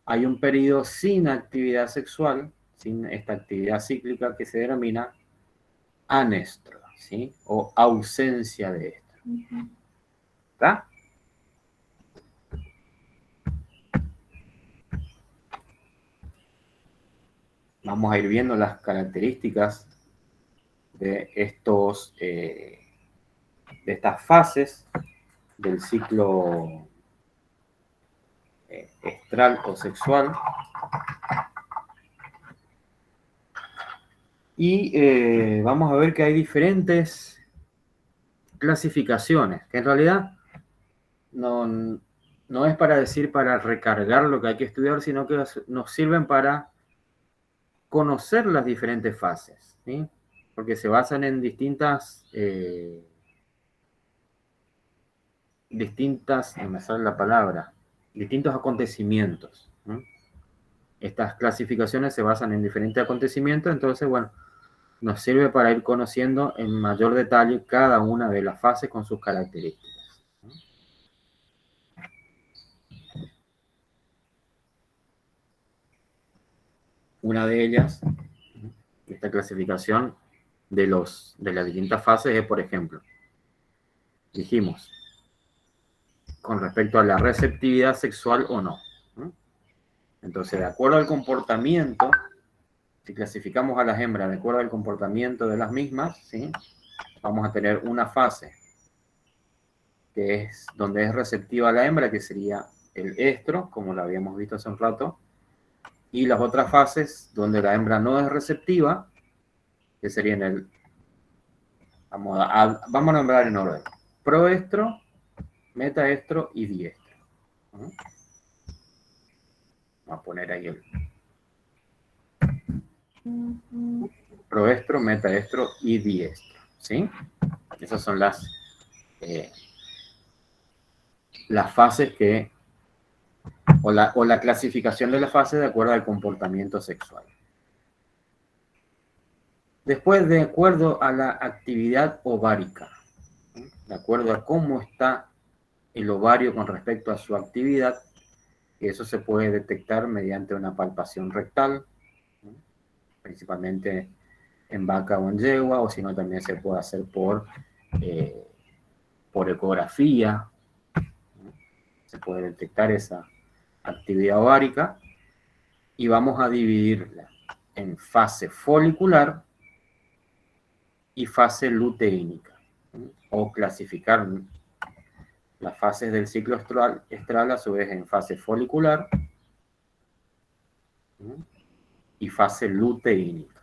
hay un periodo sin actividad sexual, sin esta actividad cíclica que se denomina anestro, ¿sí? O ausencia de estro. ¿Está? Vamos a ir viendo las características de estas fases del ciclo estral o sexual. Y vamos a ver que hay diferentes clasificaciones, que en realidad no es para decir para recargar lo que hay que estudiar, sino que nos sirven para conocer las diferentes fases, ¿sí? Porque se basan en distintas, no me sale la palabra, distintos acontecimientos, ¿no? Estas clasificaciones se basan en diferentes acontecimientos, entonces, bueno, nos sirve para ir conociendo en mayor detalle cada una de las fases con sus características. Una de ellas, esta clasificación de las distintas fases es, por ejemplo, dijimos, con respecto a la receptividad sexual o no. Entonces, de acuerdo al comportamiento, si clasificamos a las hembras de acuerdo al comportamiento de las mismas, ¿sí?, vamos a tener una fase que es donde es receptiva la hembra, que sería el estro, como lo habíamos visto hace un rato, Y las otras fases donde la hembra no es receptiva, que serían el... Vamos a nombrar en orden. Proestro, metaestro y diestro. Vamos a poner ahí el proestro, metaestro y diestro. ¿Sí? Esas son las fases que... O la clasificación de las fases de acuerdo al comportamiento sexual. Después, de acuerdo a la actividad ovárica, de acuerdo a cómo está el ovario con respecto a su actividad, eso se puede detectar mediante una palpación rectal, principalmente en vaca o en yegua, o si no también se puede hacer por ecografía, se puede detectar esa actividad ovárica, y vamos a dividirla en fase folicular y fase luteínica, o clasificar las fases del ciclo estral a su vez en fase folicular y fase luteínica.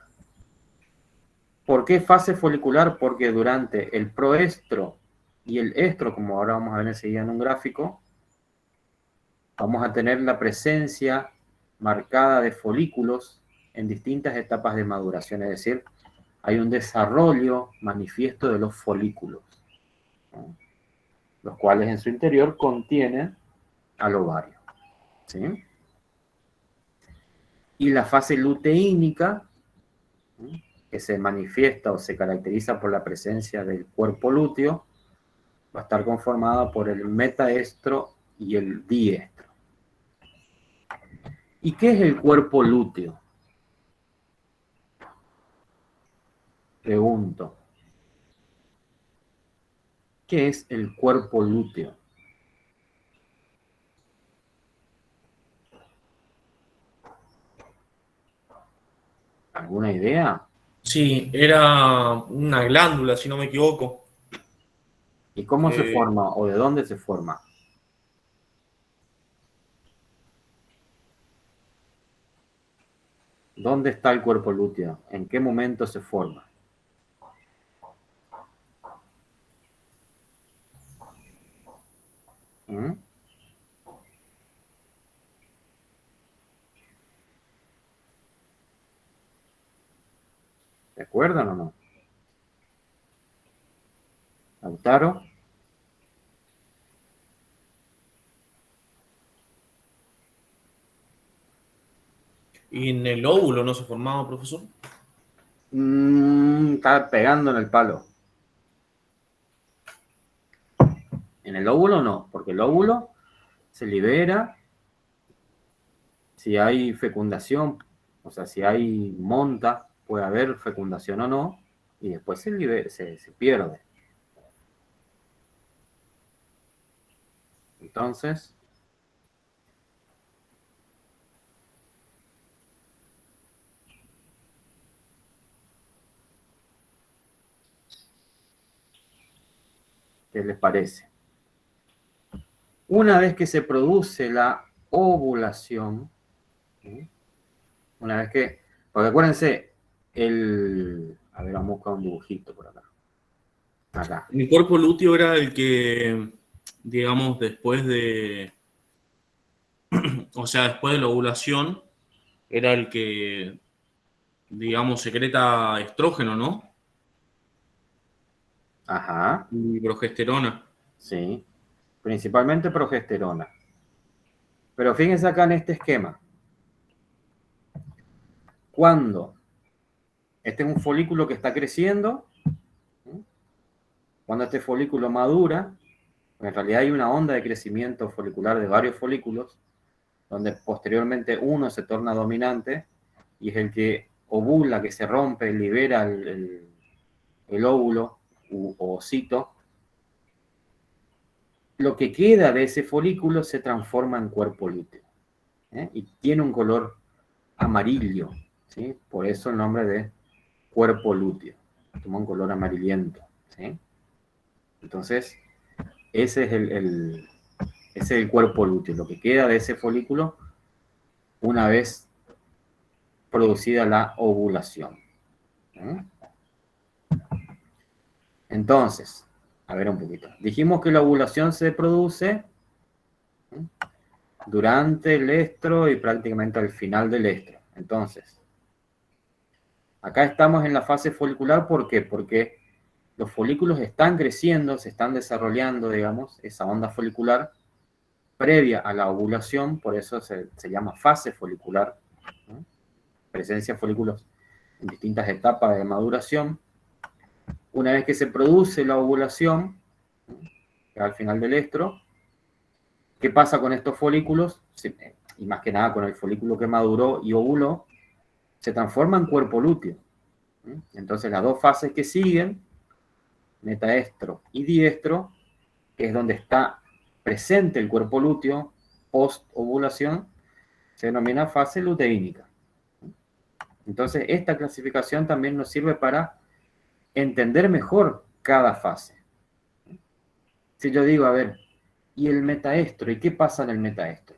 ¿Por qué fase folicular? Porque durante el proestro y el estro, como ahora vamos a ver enseguida en un gráfico, vamos a tener la presencia marcada de folículos en distintas etapas de maduración, es decir, hay un desarrollo manifiesto de los folículos, ¿no? Los cuales en su interior contienen al ovario, ¿sí? Y la fase luteínica, ¿sí?, que se manifiesta o se caracteriza por la presencia del cuerpo lúteo, va a estar conformada por el metaestro y el diestro. ¿Y qué es el cuerpo lúteo? Pregunto. ¿Qué es el cuerpo lúteo? ¿Alguna idea? Sí, era una glándula, si no me equivoco. ¿Y cómo se forma o de dónde se forma? ¿Dónde está el cuerpo lúteo? ¿En qué momento se forma? ¿Mm? ¿Se acuerdan o no? ¿Lautaro? ¿Y en el óvulo no se formaba, profesor? Está pegando en el palo. En el óvulo no, porque el óvulo se libera si hay fecundación, o sea, si hay monta, puede haber fecundación o no, y después se pierde. Entonces, ¿qué les parece? Una vez que se produce la ovulación, ¿sí?, una vez que, porque acuérdense, a ver, vamos a buscar un dibujito por acá. Acá. Mi cuerpo lúteo era el que, digamos, después de la ovulación, era el que, digamos, secreta estrógeno, ¿no? Ajá, Y progesterona. sí, principalmente progesterona. Pero fíjense acá en este esquema. Cuando este es un folículo que está creciendo, ¿sí?, cuando este folículo madura, en realidad hay una onda de crecimiento folicular de varios folículos, donde posteriormente uno se torna dominante y es el que ovula, que se rompe, libera el óvulo o cito. Lo que queda de ese folículo se transforma en cuerpo lúteo, ¿eh? Y tiene un color amarillo, ¿sí? Por eso el nombre de cuerpo lúteo. Toma un color amarillento, ¿sí? Entonces, ese es el cuerpo lúteo, lo que queda de ese folículo una vez producida la ovulación. ¿Mm? Entonces, a ver un poquito. Dijimos que la ovulación se produce durante el estro y prácticamente al final del estro. Entonces, acá estamos en la fase folicular. ¿Por qué? Porque los folículos están creciendo, se están desarrollando, digamos, esa onda folicular previa a la ovulación, por eso se llama fase folicular, ¿no? Presencia de folículos en distintas etapas de maduración. Una vez que se produce la ovulación, al final del estro, ¿qué pasa con estos folículos? Y más que nada con el folículo que maduró y ovuló, se transforma en cuerpo lúteo. Entonces las dos fases que siguen, metaestro y diestro, que es donde está presente el cuerpo lúteo post-ovulación, se denomina fase luteínica. Entonces esta clasificación también nos sirve para entender mejor cada fase. Si yo digo, a ver, ¿y el metaestro? ¿Y qué pasa en el metaestro?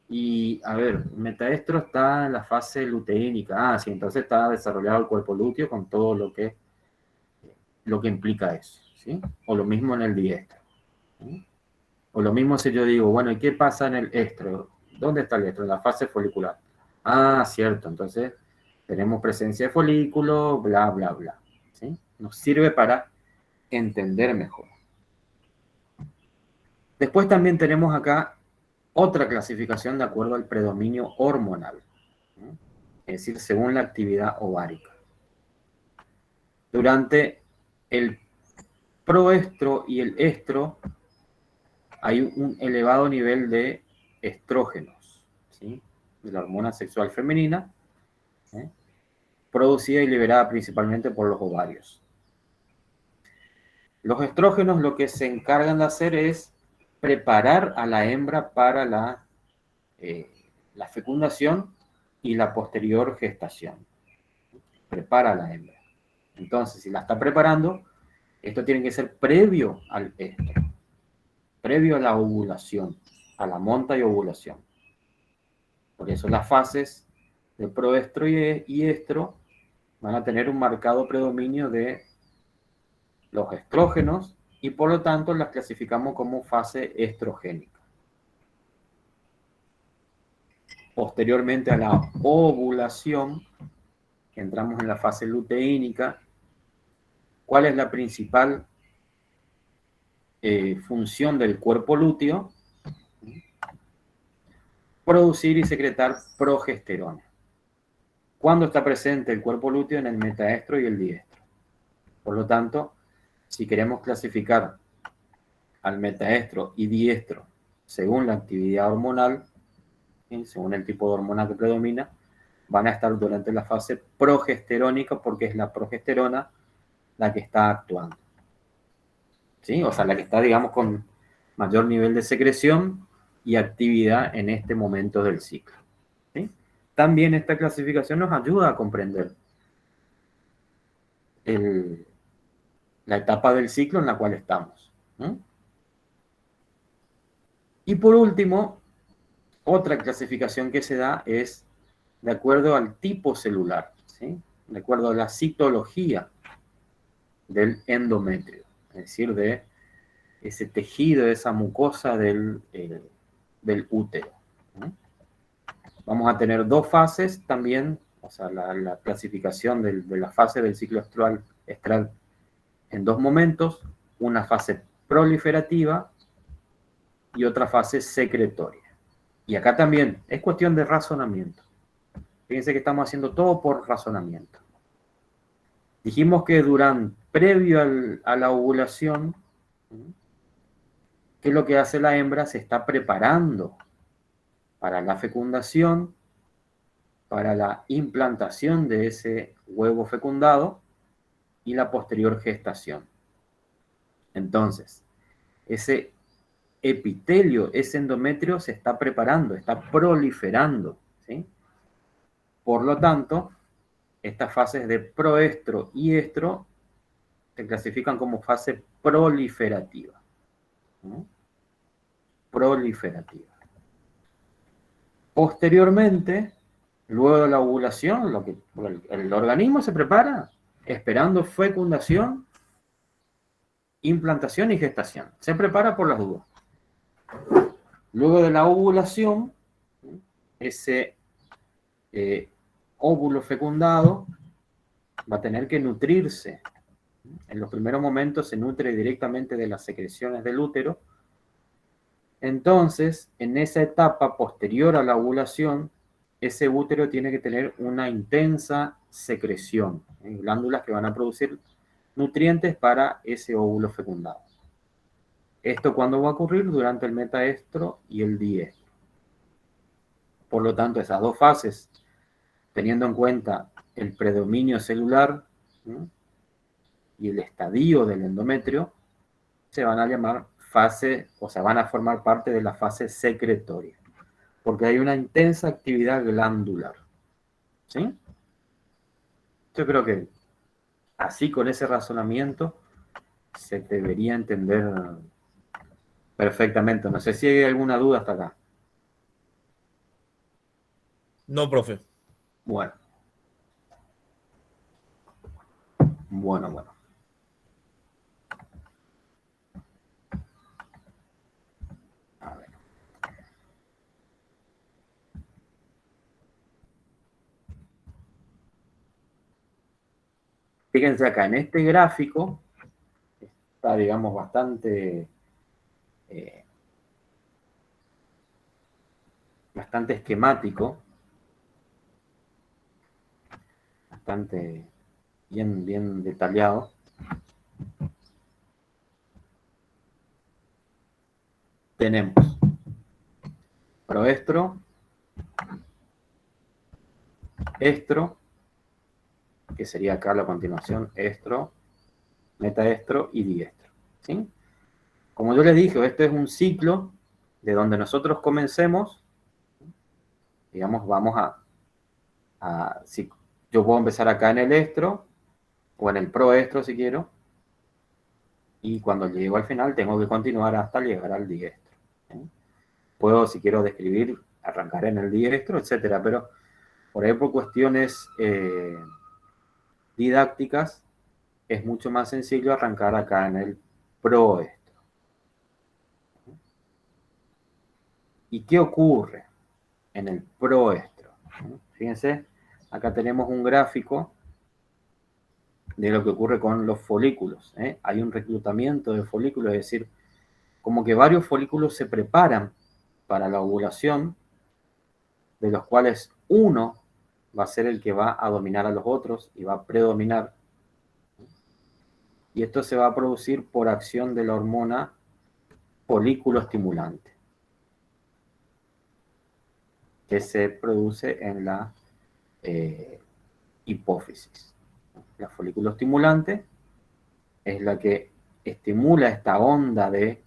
Y, a ver, el metaestro está en la fase luteínica. Ah, sí, entonces está desarrollado el cuerpo lúteo con todo lo que implica eso, ¿sí? O lo mismo en el diestro, ¿sí? O lo mismo si yo digo, bueno, ¿y qué pasa en el estro? ¿Dónde está el estro? En la fase folicular. Ah, cierto, entonces tenemos presencia de folículo, bla, bla, bla, ¿sí? Nos sirve para entender mejor. Después también tenemos acá otra clasificación de acuerdo al predominio hormonal, ¿no? Es decir, según la actividad ovárica. Durante el proestro y el estro hay un elevado nivel de estrógenos, ¿sí? De la hormona sexual femenina, ¿eh? Producida y liberada principalmente por los ovarios. Los estrógenos lo que se encargan de hacer es preparar a la hembra para la fecundación y la posterior gestación. Prepara a la hembra. Entonces, si la está preparando, esto tiene que ser previo al estro, previo a la ovulación, a la monta y ovulación. Por eso las fases de proestro y estro van a tener un marcado predominio de los estrógenos y por lo tanto las clasificamos como fase estrogénica. Posteriormente a la ovulación, entramos en la fase luteínica. ¿Cuál es la principal función del cuerpo lúteo? Producir y secretar progesterona. ¿Cuándo está presente el cuerpo lúteo? En el metaestro y el diestro. Por lo tanto, si queremos clasificar al metaestro y diestro según la actividad hormonal, según el tipo de hormona que predomina, van a estar durante la fase progesterónica porque es la progesterona la que está actuando, ¿sí? O sea, la que está, digamos, con mayor nivel de secreción y actividad en este momento del ciclo, ¿sí? También esta clasificación nos ayuda a comprender la etapa del ciclo en la cual estamos, ¿no? Y por último, otra clasificación que se da es de acuerdo al tipo celular, ¿sí? De acuerdo a la citología del endometrio, es decir, de ese tejido, esa mucosa del útero, ¿no? Vamos a tener dos fases también, o sea, la clasificación de la fase del ciclo estral en dos momentos, una fase proliferativa y otra fase secretoria. Y acá también es cuestión de razonamiento. Fíjense que estamos haciendo todo por razonamiento. Dijimos que previo a la ovulación, ¿qué es lo que hace la hembra? Se está preparando para la fecundación, para la implantación de ese huevo fecundado y la posterior gestación. Entonces, ese epitelio, ese endometrio se está preparando, está proliferando, ¿sí? Por lo tanto, estas fases de proestro y estro se clasifican como fase proliferativa, ¿no? Proliferativa. Posteriormente, Luego de la ovulación, el organismo se prepara esperando fecundación, implantación y gestación. Se prepara por las dudas. Luego de la ovulación, ese óvulo fecundado va a tener que nutrirse. En los primeros momentos se nutre directamente de las secreciones del útero. Entonces, en esa etapa posterior a la ovulación, ese útero tiene que tener una intensa secreción, glándulas que van a producir nutrientes para ese óvulo fecundado. ¿Esto cuándo va a ocurrir? Durante el metaestro y el diestro. Por lo tanto, esas dos fases, teniendo en cuenta el predominio celular, ¿no?, y el estadio del endometrio, se van a llamar fase, o sea, van a formar parte de la fase secretoria, porque hay una intensa actividad glandular. ¿Sí? Yo creo que así, con ese razonamiento, se debería entender perfectamente. No sé si hay alguna duda hasta acá. No, profe. Bueno. Bueno. A ver. Fíjense acá, en este gráfico está, digamos, bastante esquemático, bastante bien detallado. Tenemos proestro, estro, que sería acá la continuación, estro, metaestro y diestro. ¿Sí? Como yo les dije, este es un ciclo de donde nosotros comencemos, digamos, vamos si yo puedo empezar acá en el estro o en el proestro si quiero, y cuando llego al final tengo que continuar hasta llegar al diestro. ¿Sí? Puedo, si quiero describir, arrancar en el diestro, etcétera, pero por ahí, por cuestiones didácticas, es mucho más sencillo arrancar acá en el proestro. ¿Y qué ocurre en el proestro? Fíjense, acá tenemos un gráfico de lo que ocurre con los folículos. Hay un reclutamiento de folículos, es decir, como que varios folículos se preparan para la ovulación, de los cuales uno va a ser el que va a dominar a los otros y va a predominar. Y esto se va a producir por acción de la hormona folículo estimulante, que se produce en la hipófisis. La folículo estimulante es la que estimula esta onda de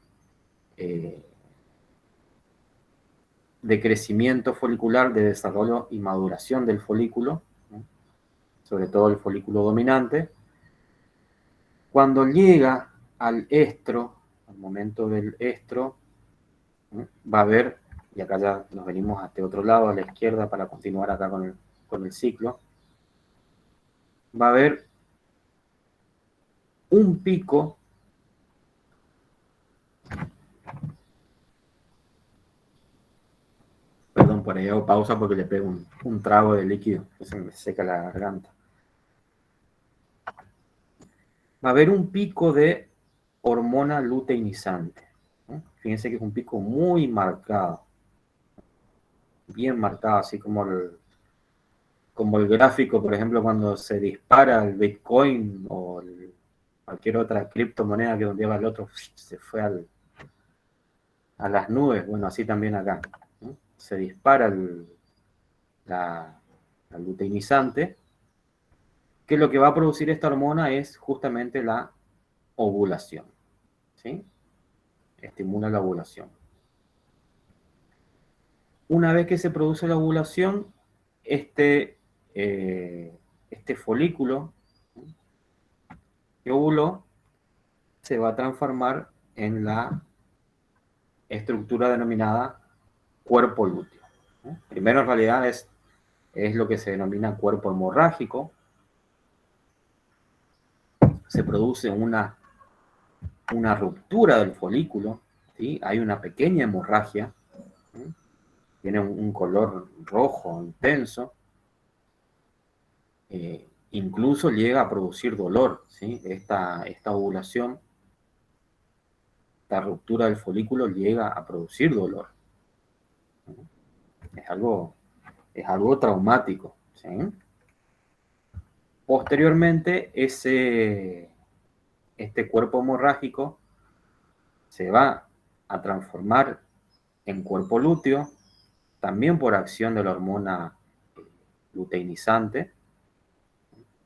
crecimiento folicular, de desarrollo y maduración del folículo, ¿no?, sobre todo el folículo dominante. Cuando llega al estro, al momento del estro, ¿no?, va a haber, y acá ya nos venimos a este otro lado, a la izquierda, para continuar acá con el ciclo, va a haber un pico Perdón, por ahí hago pausa porque le pego un trago de líquido, que se me seca la garganta. Va a haber un pico de hormona luteinizante, ¿no? Fíjense que es un pico muy marcado, bien marcado, así como el gráfico, por ejemplo, cuando se dispara el Bitcoin o cualquier otra criptomoneda que de un día al otro se fue a las nubes. Bueno, así también acá, ¿no? Se dispara la luteinizante, que lo que va a producir esta hormona es justamente la ovulación. ¿Sí? Estimula la ovulación. Una vez que se produce la ovulación, este folículo que ovuló se va a transformar en la estructura denominada cuerpo lúteo. Primero, en realidad, es es lo que se denomina cuerpo hemorrágico. Se produce una ruptura del folículo, ¿sí? Hay una pequeña hemorragia, ¿sí? Tiene un color rojo intenso, incluso llega a producir dolor, ¿sí? Esta ovulación, esta ruptura del folículo llega a producir dolor. Es algo traumático, ¿sí? Posteriormente, este cuerpo hemorrágico se va a transformar en cuerpo lúteo, también por acción de la hormona luteinizante,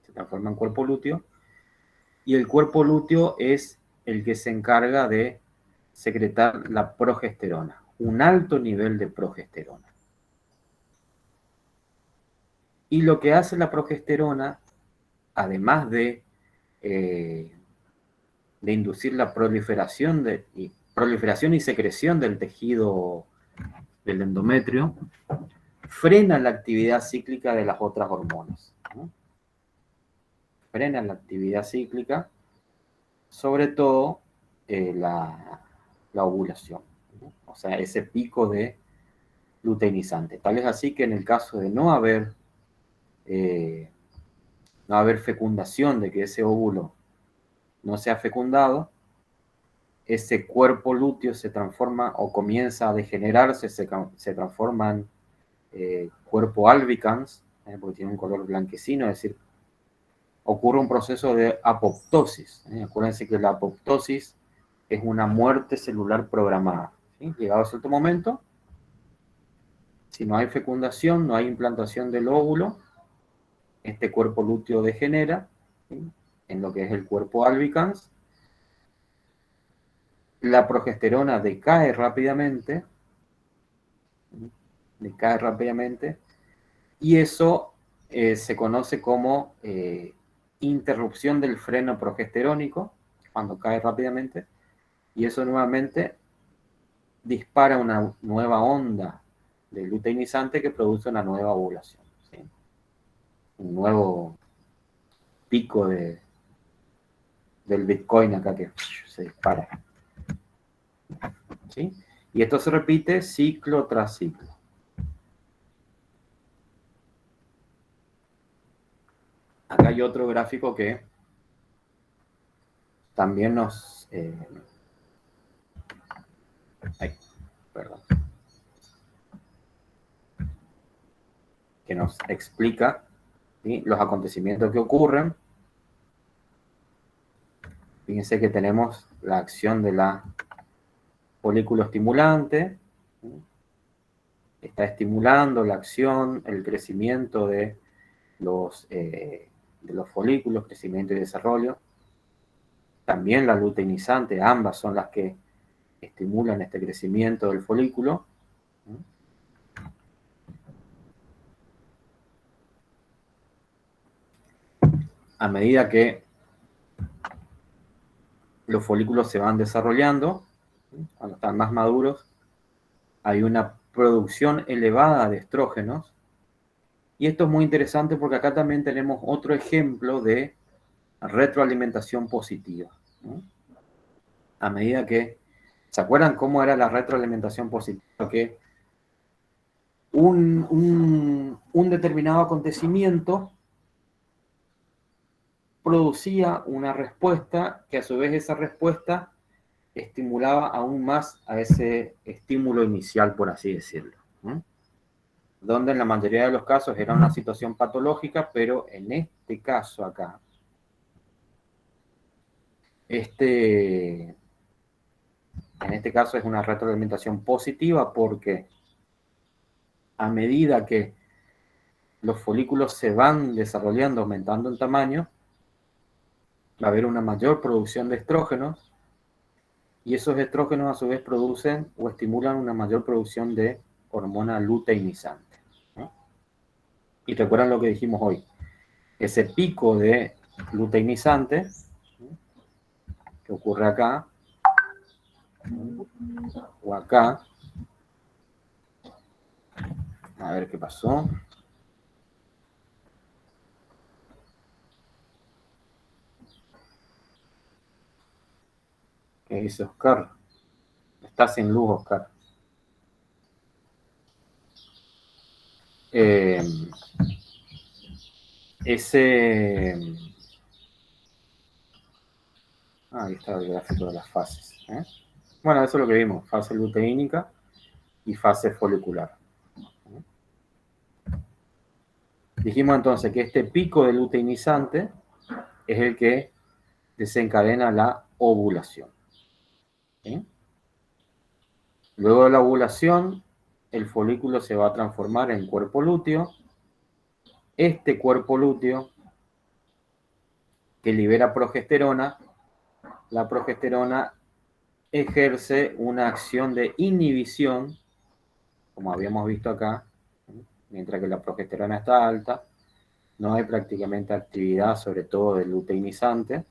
se transforma en cuerpo lúteo, y el cuerpo lúteo es el que se encarga de secretar la progesterona, un alto nivel de progesterona. Y lo que hace la progesterona, además de inducir la proliferación y secreción del tejido del endometrio, frena la actividad cíclica de las otras hormonas, ¿no? Frena la actividad cíclica, sobre todo la ovulación, ¿no? O sea, ese pico de luteinizante. Tal es así que en el caso de no haber fecundación, de que ese óvulo no sea fecundado, ese cuerpo lúteo se transforma o comienza a degenerarse, se transforma en cuerpo albicans, porque tiene un color blanquecino, es decir, ocurre un proceso de apoptosis. Acuérdense que la apoptosis es una muerte celular programada, ¿sí? Llegado a cierto momento, si no hay fecundación, no hay implantación del óvulo, este cuerpo lúteo degenera, ¿sí?, en lo que es el cuerpo albicans. La progesterona decae rápidamente, y eso se conoce como interrupción del freno progesterónico, cuando cae rápidamente, y eso nuevamente dispara una nueva onda de luteinizante que produce una nueva ovulación, ¿sí? Un nuevo pico del Bitcoin acá que se dispara, ¿sí? Y esto se repite ciclo tras ciclo. Acá hay otro gráfico que también que nos explica, ¿sí?, los acontecimientos que ocurren. Fíjense que tenemos la acción de la folículo estimulante, ¿sí? Está estimulando la acción, el crecimiento de los folículos, crecimiento y desarrollo. También la luteinizante, ambas son las que estimulan este crecimiento del folículo. A medida que los folículos se van desarrollando, cuando están más maduros, hay una producción elevada de estrógenos. Y esto es muy interesante porque acá también tenemos otro ejemplo de retroalimentación positiva, ¿no? A medida que, ¿se acuerdan cómo era la retroalimentación positiva? Que un determinado acontecimiento producía una respuesta que a su vez esa respuesta estimulaba aún más a ese estímulo inicial, por así decirlo, ¿no? Donde en la mayoría de los casos era una situación patológica, pero en este caso acá, en este caso es una retroalimentación positiva porque a medida que los folículos se van desarrollando, aumentando en tamaño, va a haber una mayor producción de estrógenos y esos estrógenos a su vez producen o estimulan una mayor producción de hormona luteinizante, ¿no? Y recuerdan lo que dijimos hoy, ese pico de luteinizante, ¿no?, que ocurre acá o acá. A ver qué pasó. ¿Qué dice Oscar? Está sin luz, Oscar. Ahí está el gráfico de las fases. Bueno, eso es lo que vimos, fase luteínica y fase folicular. Dijimos entonces que este pico de luteinizante es el que desencadena la ovulación. ¿Sí? Luego de la ovulación, el folículo se va a transformar en cuerpo lúteo. Este cuerpo lúteo que libera progesterona, la progesterona ejerce una acción de inhibición, como habíamos visto acá, mientras que la progesterona está alta, no hay prácticamente actividad, sobre todo del luteinizante.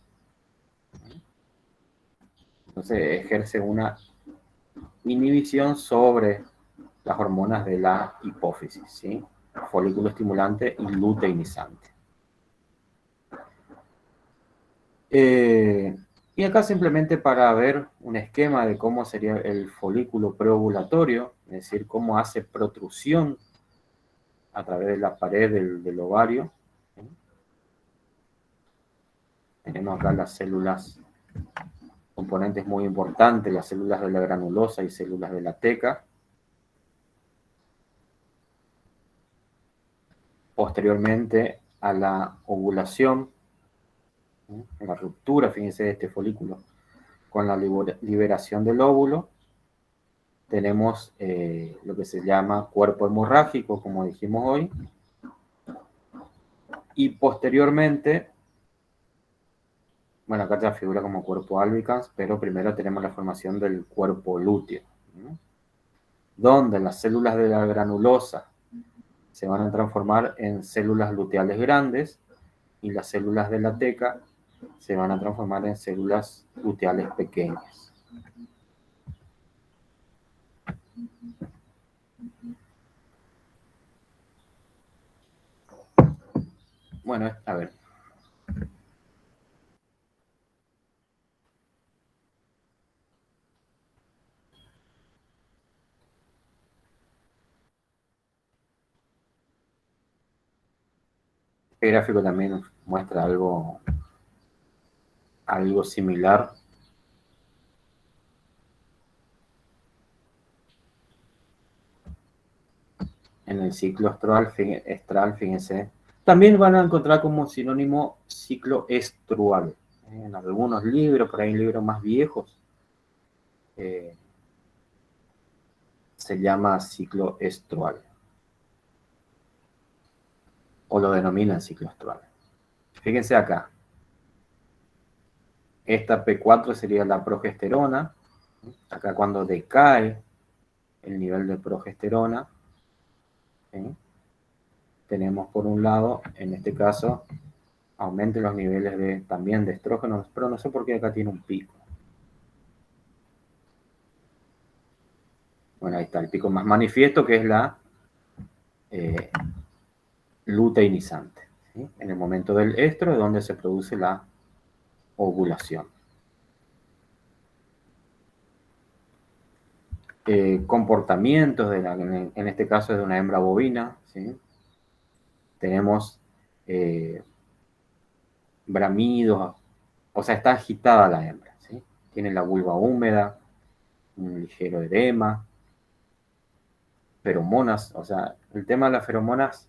Entonces ejerce una inhibición sobre las hormonas de la hipófisis, ¿sí? Folículo estimulante y luteinizante. Y acá simplemente para ver un esquema de cómo sería el folículo preovulatorio, es decir, cómo hace protrusión a través de la pared del ovario. ¿Sí? Tenemos acá las células, componentes muy importantes, las células de la granulosa y células de la teca. Posteriormente a la ovulación, la ruptura, fíjense, de este folículo con la liberación del óvulo, tenemos lo que se llama cuerpo hemorrágico, como dijimos hoy, y posteriormente, bueno, acá se figura como cuerpo albicans, pero primero tenemos la formación del cuerpo lúteo, ¿no? Donde las células de la granulosa se van a transformar en células luteales grandes y las células de la teca se van a transformar en células luteales pequeñas. Bueno, a ver. Este gráfico también muestra algo similar. En el ciclo estral, fíjense. También van a encontrar como sinónimo ciclo estrual. En algunos libros, por ahí libros más viejos, se llama ciclo estrual. O lo denominan ciclo estrual. Fíjense acá. Esta P4 sería la progesterona. Acá cuando decae el nivel de progesterona, ¿sí? Tenemos por un lado, en este caso, aumenten los niveles también de estrógenos, pero no sé por qué acá tiene un pico. Bueno, ahí está el pico más manifiesto, que es la luteinizante, ¿sí? En el momento del estro es donde se produce la ovulación. Comportamientos, en este caso de una hembra bovina, ¿sí? Tenemos bramidos, o sea, está agitada la hembra, ¿sí? Tiene la vulva húmeda, un ligero edema, feromonas, o sea, el tema de las feromonas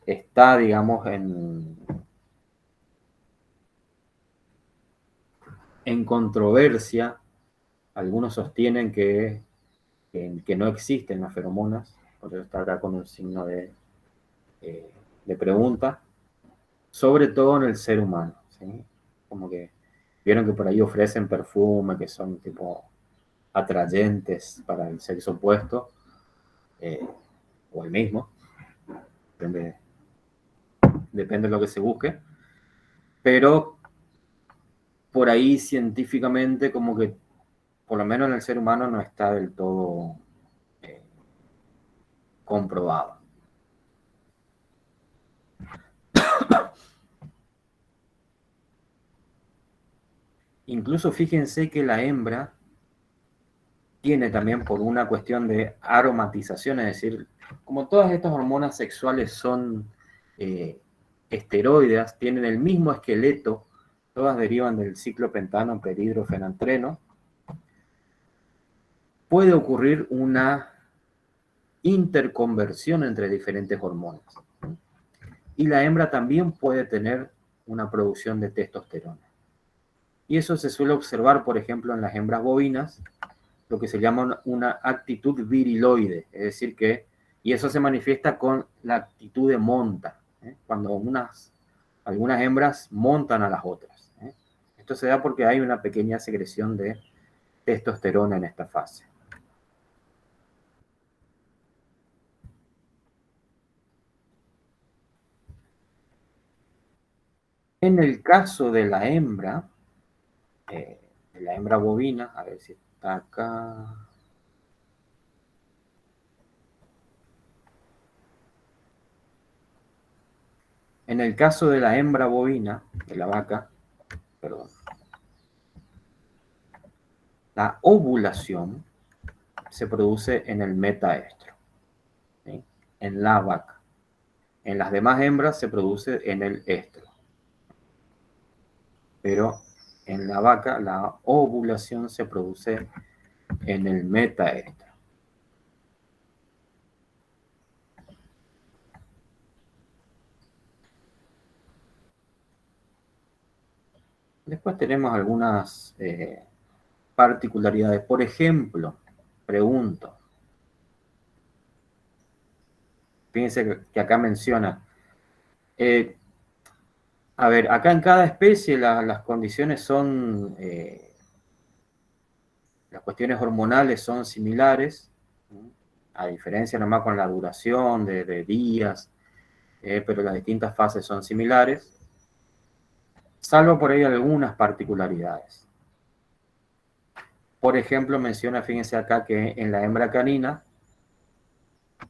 está, digamos, en controversia. Algunos sostienen que no existen las feromonas, por eso está acá con un signo de pregunta, sobre todo en el ser humano, ¿sí? Como que vieron que por ahí ofrecen perfumes que son tipo atrayentes para el sexo opuesto, o el mismo, depende de lo que se busque, pero por ahí científicamente como que por lo menos en el ser humano no está del todo comprobado. Incluso fíjense que la hembra tiene también, por una cuestión de aromatización, es decir, como todas estas hormonas sexuales son esteroides, tienen el mismo esqueleto, todas derivan del ciclopentano, perhidrofenantreno, puede ocurrir una interconversión entre diferentes hormonas. Y la hembra también puede tener una producción de testosterona. Y eso se suele observar, por ejemplo, en las hembras bovinas, lo que se llama una actitud viriloide, es decir que, y eso se manifiesta con la actitud de monta, cuando algunas hembras montan a las otras. Esto se da porque hay una pequeña secreción de testosterona en esta fase. En el caso de la hembra bovina, a ver si está acá. En el caso de la hembra bovina, de la vaca, perdón, la ovulación se produce en el metaestro, ¿sí? En la vaca. En las demás hembras se produce en el estro. Pero en la vaca la ovulación se produce en el metaestro. Después tenemos algunas particularidades. Por ejemplo, pregunto, fíjense que acá menciona, a ver, acá en cada especie las condiciones son, las cuestiones hormonales son similares, a diferencia nomás con la duración de días, pero las distintas fases son similares, salvo por ahí algunas particularidades. Por ejemplo, menciona, fíjense acá, que en la hembra canina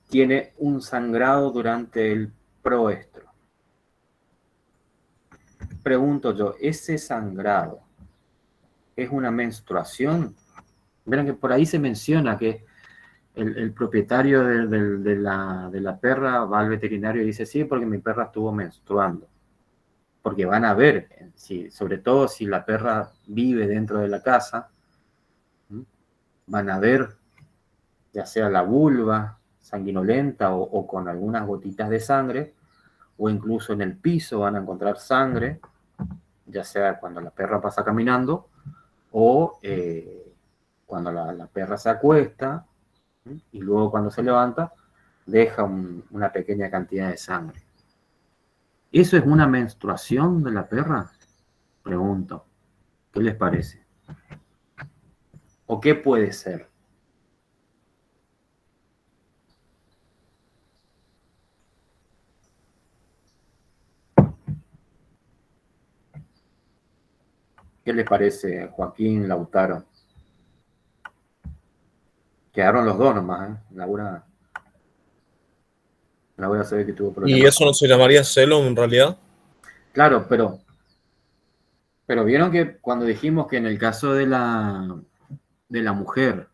tiene un sangrado durante el proestro. Pregunto yo, ¿ese sangrado es una menstruación? Verán que por ahí se menciona que el propietario de la perra va al veterinario y dice, sí, porque mi perra estuvo menstruando. Porque van a ver, sobre todo si la perra vive dentro de la casa, van a ver ya sea la vulva sanguinolenta o con algunas gotitas de sangre, o incluso en el piso van a encontrar sangre, ya sea cuando la perra pasa caminando o cuando la perra se acuesta, y luego cuando se levanta deja una pequeña cantidad de sangre. ¿Eso es una menstruación de la perra? Pregunto. ¿Qué les parece? ¿O qué puede ser? ¿Qué les parece, Joaquín, Lautaro? Quedaron los dos nomás, ¿eh? Laura se ve que tuvo problemas. ¿Y eso no se llamaría celo en realidad? Claro, pero vieron que cuando dijimos que en el caso de la mujer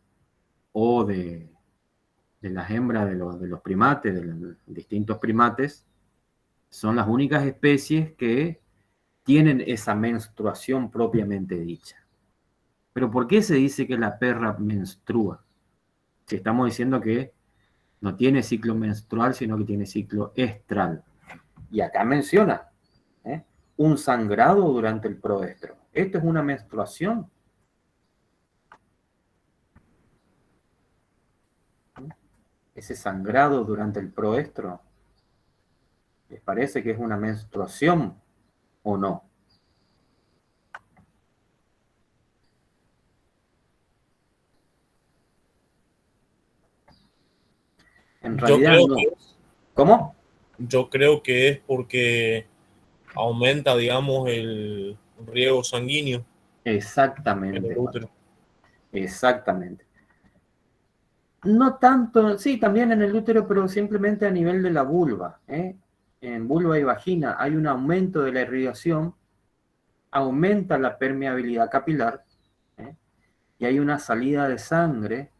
o de las hembras de los primates, de los distintos primates, son las únicas especies que tienen esa menstruación propiamente dicha. Pero ¿por qué se dice que la perra menstrua? Si estamos diciendo que no tiene ciclo menstrual, sino que tiene ciclo estral. Y acá menciona un sangrado durante el proestro. ¿Esto es una menstruación? Ese sangrado durante el proestro, ¿les parece que es una menstruación o no? En realidad no. ¿Cómo? Yo creo que es porque aumenta, digamos, el riego sanguíneo en Exactamente. el útero. Exactamente. No tanto, sí, también en el útero, pero simplemente a nivel de la vulva. En vulva y vagina hay un aumento de la irrigación aumenta la permeabilidad capilar, ¿eh? Y hay una salida de sangre,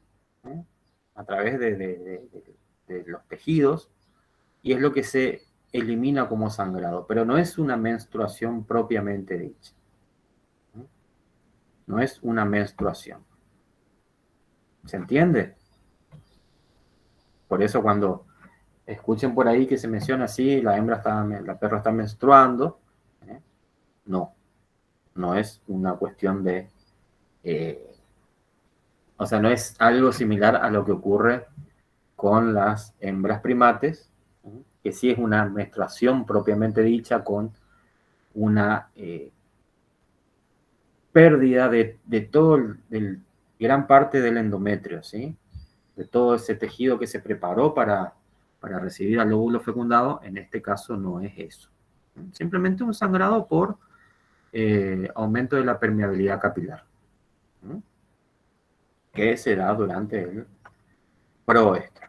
¿eh? A través de los tejidos, y es lo que se elimina como sangrado, pero no es una menstruación propiamente dicha. No es una menstruación. ¿Se entiende? Por eso cuando escuchen por ahí que se menciona así, la perra está menstruando, ¿eh? No es una cuestión de... o sea, no es algo similar a lo que ocurre con las hembras primates, ¿eh? Que sí es una menstruación propiamente dicha con una pérdida de todo, gran parte del endometrio, ¿sí? De todo ese tejido que se preparó para recibir al óvulo fecundado. En este caso no es eso. Simplemente un sangrado por aumento de la permeabilidad capilar, ¿no? Que se da durante el proestro.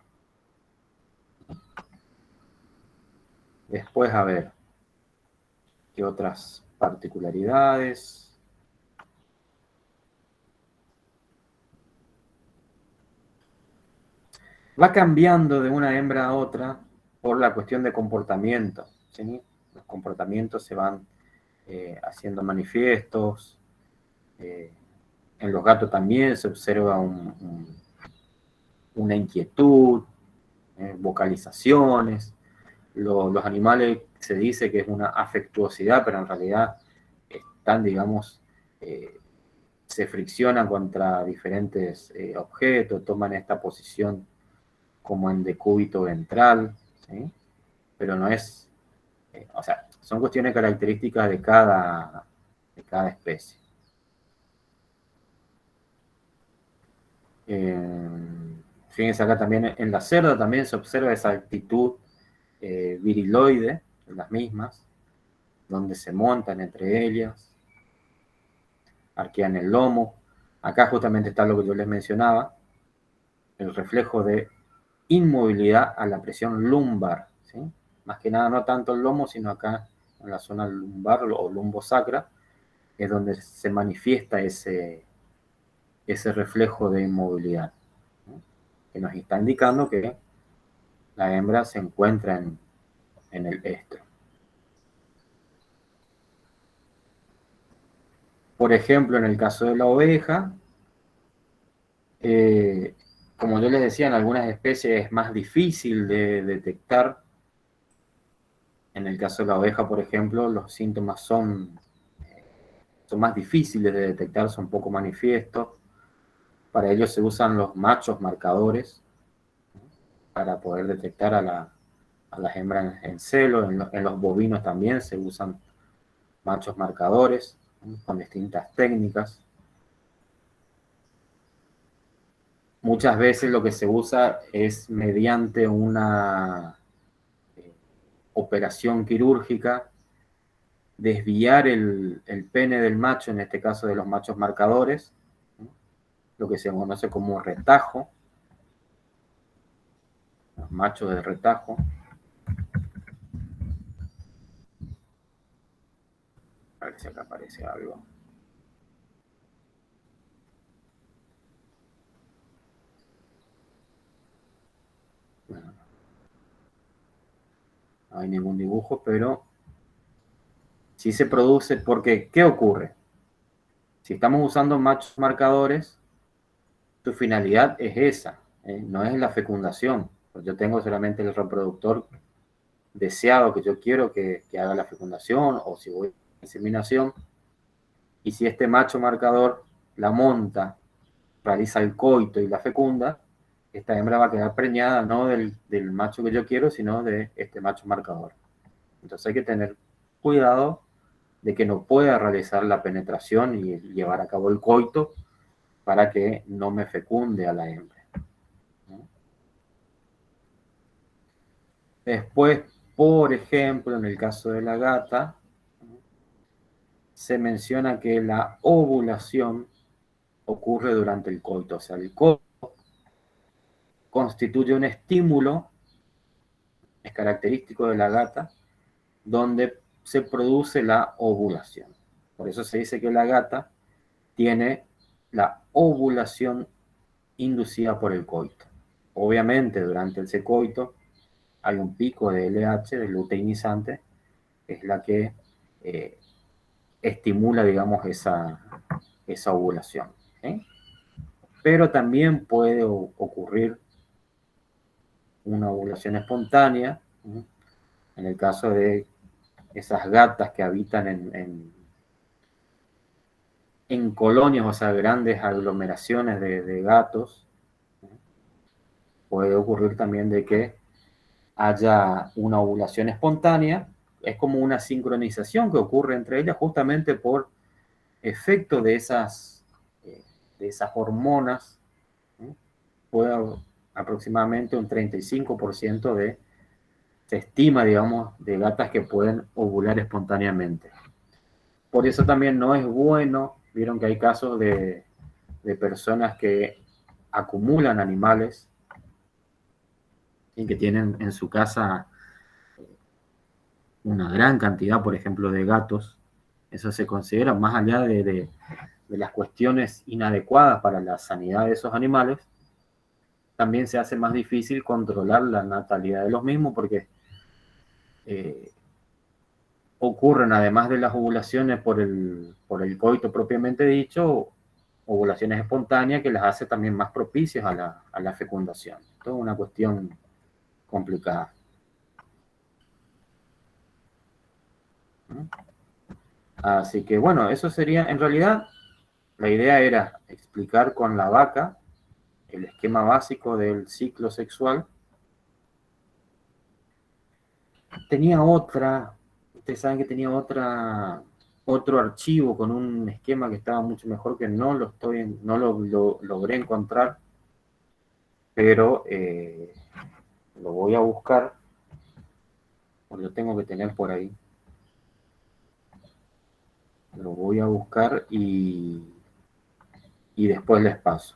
Después, a ver, ¿qué otras particularidades? Va cambiando de una hembra a otra por la cuestión de comportamiento, ¿sí? Los comportamientos se van haciendo manifiestos. En los gatos también se observa una inquietud, vocalizaciones. Los animales se dice que es una afectuosidad, pero en realidad están, digamos, se friccionan contra diferentes objetos, toman esta posición como en decúbito ventral, ¿sí? Pero no es, o sea, son cuestiones características de cada especie. Fíjense acá también en la cerda también se observa esa actitud viriloide en las mismas, donde se montan entre ellas, arquean el lomo. Acá justamente está lo que yo les mencionaba, el reflejo de inmovilidad a la presión lumbar, ¿sí? Más que nada no tanto el lomo, sino acá en la zona lumbar o lumbosacra, es donde se manifiesta ese reflejo de inmovilidad, ¿no? Que nos está indicando que la hembra se encuentra en el estro. Por ejemplo, en el caso de la oveja, como yo les decía, en algunas especies es más difícil de detectar. En el caso de la oveja, por ejemplo, los síntomas son más difíciles de detectar, son poco manifiestos. Para ello se usan los machos marcadores, ¿no? Para poder detectar a las hembras en celo. En los bovinos también se usan machos marcadores, ¿no? Con distintas técnicas. Muchas veces lo que se usa es mediante una operación quirúrgica, desviar el pene del macho, en este caso de los machos marcadores, ¿no? Lo que se conoce como retajo, los machos de retajo. A ver si acá aparece algo. Bueno, no hay ningún dibujo, pero sí se produce, porque ¿qué ocurre? Si estamos usando machos marcadores, su finalidad es esa, no es la fecundación. Pues yo tengo solamente el reproductor deseado que yo quiero que haga la fecundación, o si voy a inseminación, y si este macho marcador la monta, realiza el coito y la fecunda, esta hembra va a quedar preñada no del macho que yo quiero, sino de este macho marcador. Entonces hay que tener cuidado de que no pueda realizar la penetración y llevar a cabo el coito para que no me fecunde a la hembra, ¿no? Después, por ejemplo, en el caso de la gata, ¿no? Se menciona que la ovulación ocurre durante el coito. O sea, el coito constituye un estímulo, es característico de la gata, donde se produce la ovulación. Por eso se dice que la gata tiene la ovulación inducida por el coito. Obviamente, durante el coito hay un pico de LH, de luteinizante, que es la que estimula, digamos, esa ovulación. ¿Sí? Pero también puede ocurrir una ovulación espontánea, ¿sí? En el caso de esas gatas que habitan en colonias, o sea, grandes aglomeraciones de gatos, ¿sí? Puede ocurrir también de que haya una ovulación espontánea. Es como una sincronización que ocurre entre ellas justamente por efecto de esas hormonas, ¿sí? Puede aproximadamente un 35% se estima, digamos, de gatas que pueden ovular espontáneamente. Por eso también no es bueno, vieron que hay casos de personas que acumulan animales y que tienen en su casa una gran cantidad, por ejemplo, de gatos. Eso se considera, más allá de las cuestiones inadecuadas para la sanidad de esos animales, también se hace más difícil controlar la natalidad de los mismos porque ocurren, además de las ovulaciones por el coito propiamente dicho, ovulaciones espontáneas que las hace también más propicias a la fecundación. Toda una cuestión complicada. ¿Mm? Así que bueno, eso sería, en realidad, la idea era explicar con la vaca el esquema básico del ciclo sexual. Tenía otra, ustedes saben que tenía otro archivo con un esquema que estaba mucho mejor, que no lo logré encontrar, pero lo voy a buscar, o lo tengo que tener por ahí. Lo voy a buscar y después les paso.